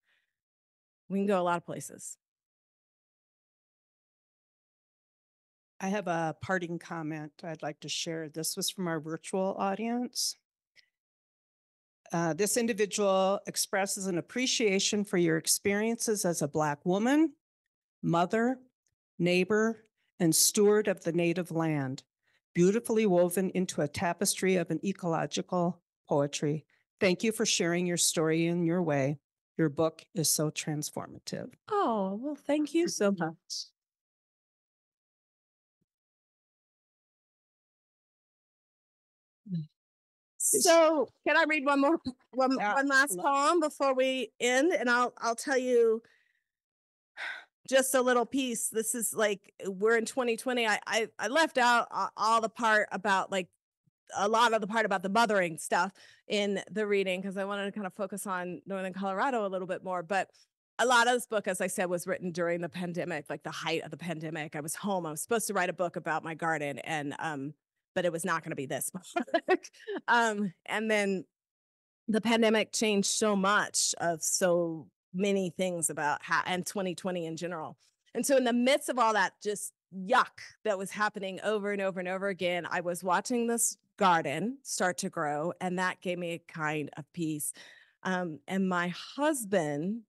S3: we can go a lot of places.
S2: I have a parting comment I'd like to share. This was from our virtual audience. This individual expresses an appreciation for your experiences as a Black woman, mother, neighbor, and steward of the native land, beautifully woven into a tapestry of an ecological poetry. Thank you for sharing your story in your way. Your book is so transformative.
S3: Oh, well, thank you so much. So can I read one last poem before we end? And I'll tell you just a little piece. This is like, we're in 2020. I left out all the part about like a lot of the part about the mothering stuff in the reading because I wanted to kind of focus on Northern Colorado a little bit more. But a lot of this book, as I said, was written during the pandemic, like the height of the pandemic. I was home. I was supposed to write a book about my garden, and but it was not going to be this book. And then the pandemic changed so much of so many things about how, and 2020 in general. And so in the midst of all that just yuck that was happening over and over and over again, I was watching this garden start to grow, and that gave me a kind of peace. And my husband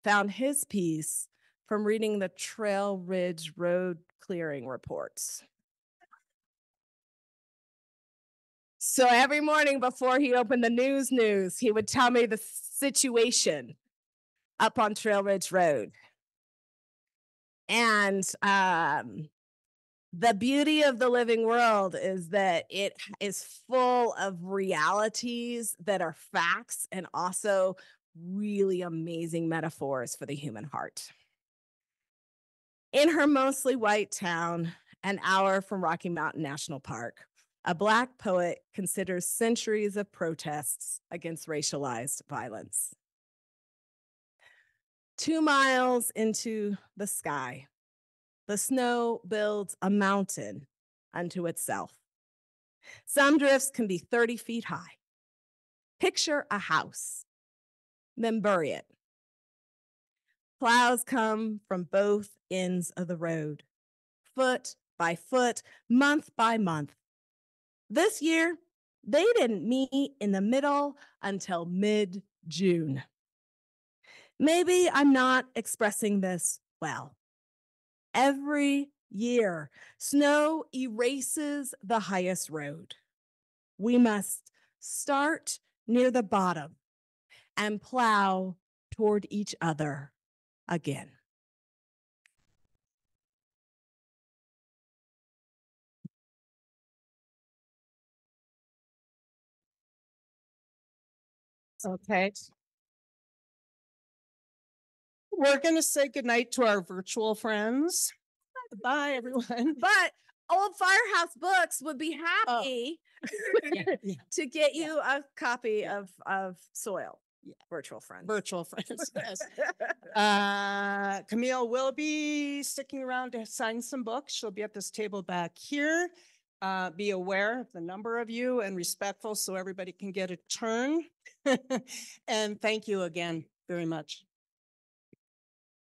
S3: found his peace from reading the Trail Ridge Road clearing reports. So every morning before he opened the news, he would tell me the situation up on Trail Ridge Road. And the beauty of the living world is that it is full of realities that are facts and also really amazing metaphors for the human heart. In her mostly white town, an hour from Rocky Mountain National Park, a Black poet considers centuries of protests against racialized violence. 2 miles into the sky, the snow builds a mountain unto itself. Some drifts can be 30 feet high. Picture a house, then bury it. Plows come from both ends of the road, foot by foot, month by month. This year, they didn't meet in the middle until mid-June. Maybe I'm not expressing this well. Every year, snow erases the highest road. We must start near the bottom and plow toward each other again.
S2: Okay. We're going to say goodnight to our virtual friends. Bye, everyone.
S3: But Old Firehouse Books would be happy to get you a copy of Soil. Yeah. Virtual friends.
S2: Virtual friends, yes. Camille will be sticking around to sign some books. She'll be at this table back here. Be aware of the number of you and respectful so everybody can get a turn. And thank you again very much.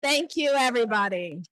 S3: Thank you, everybody.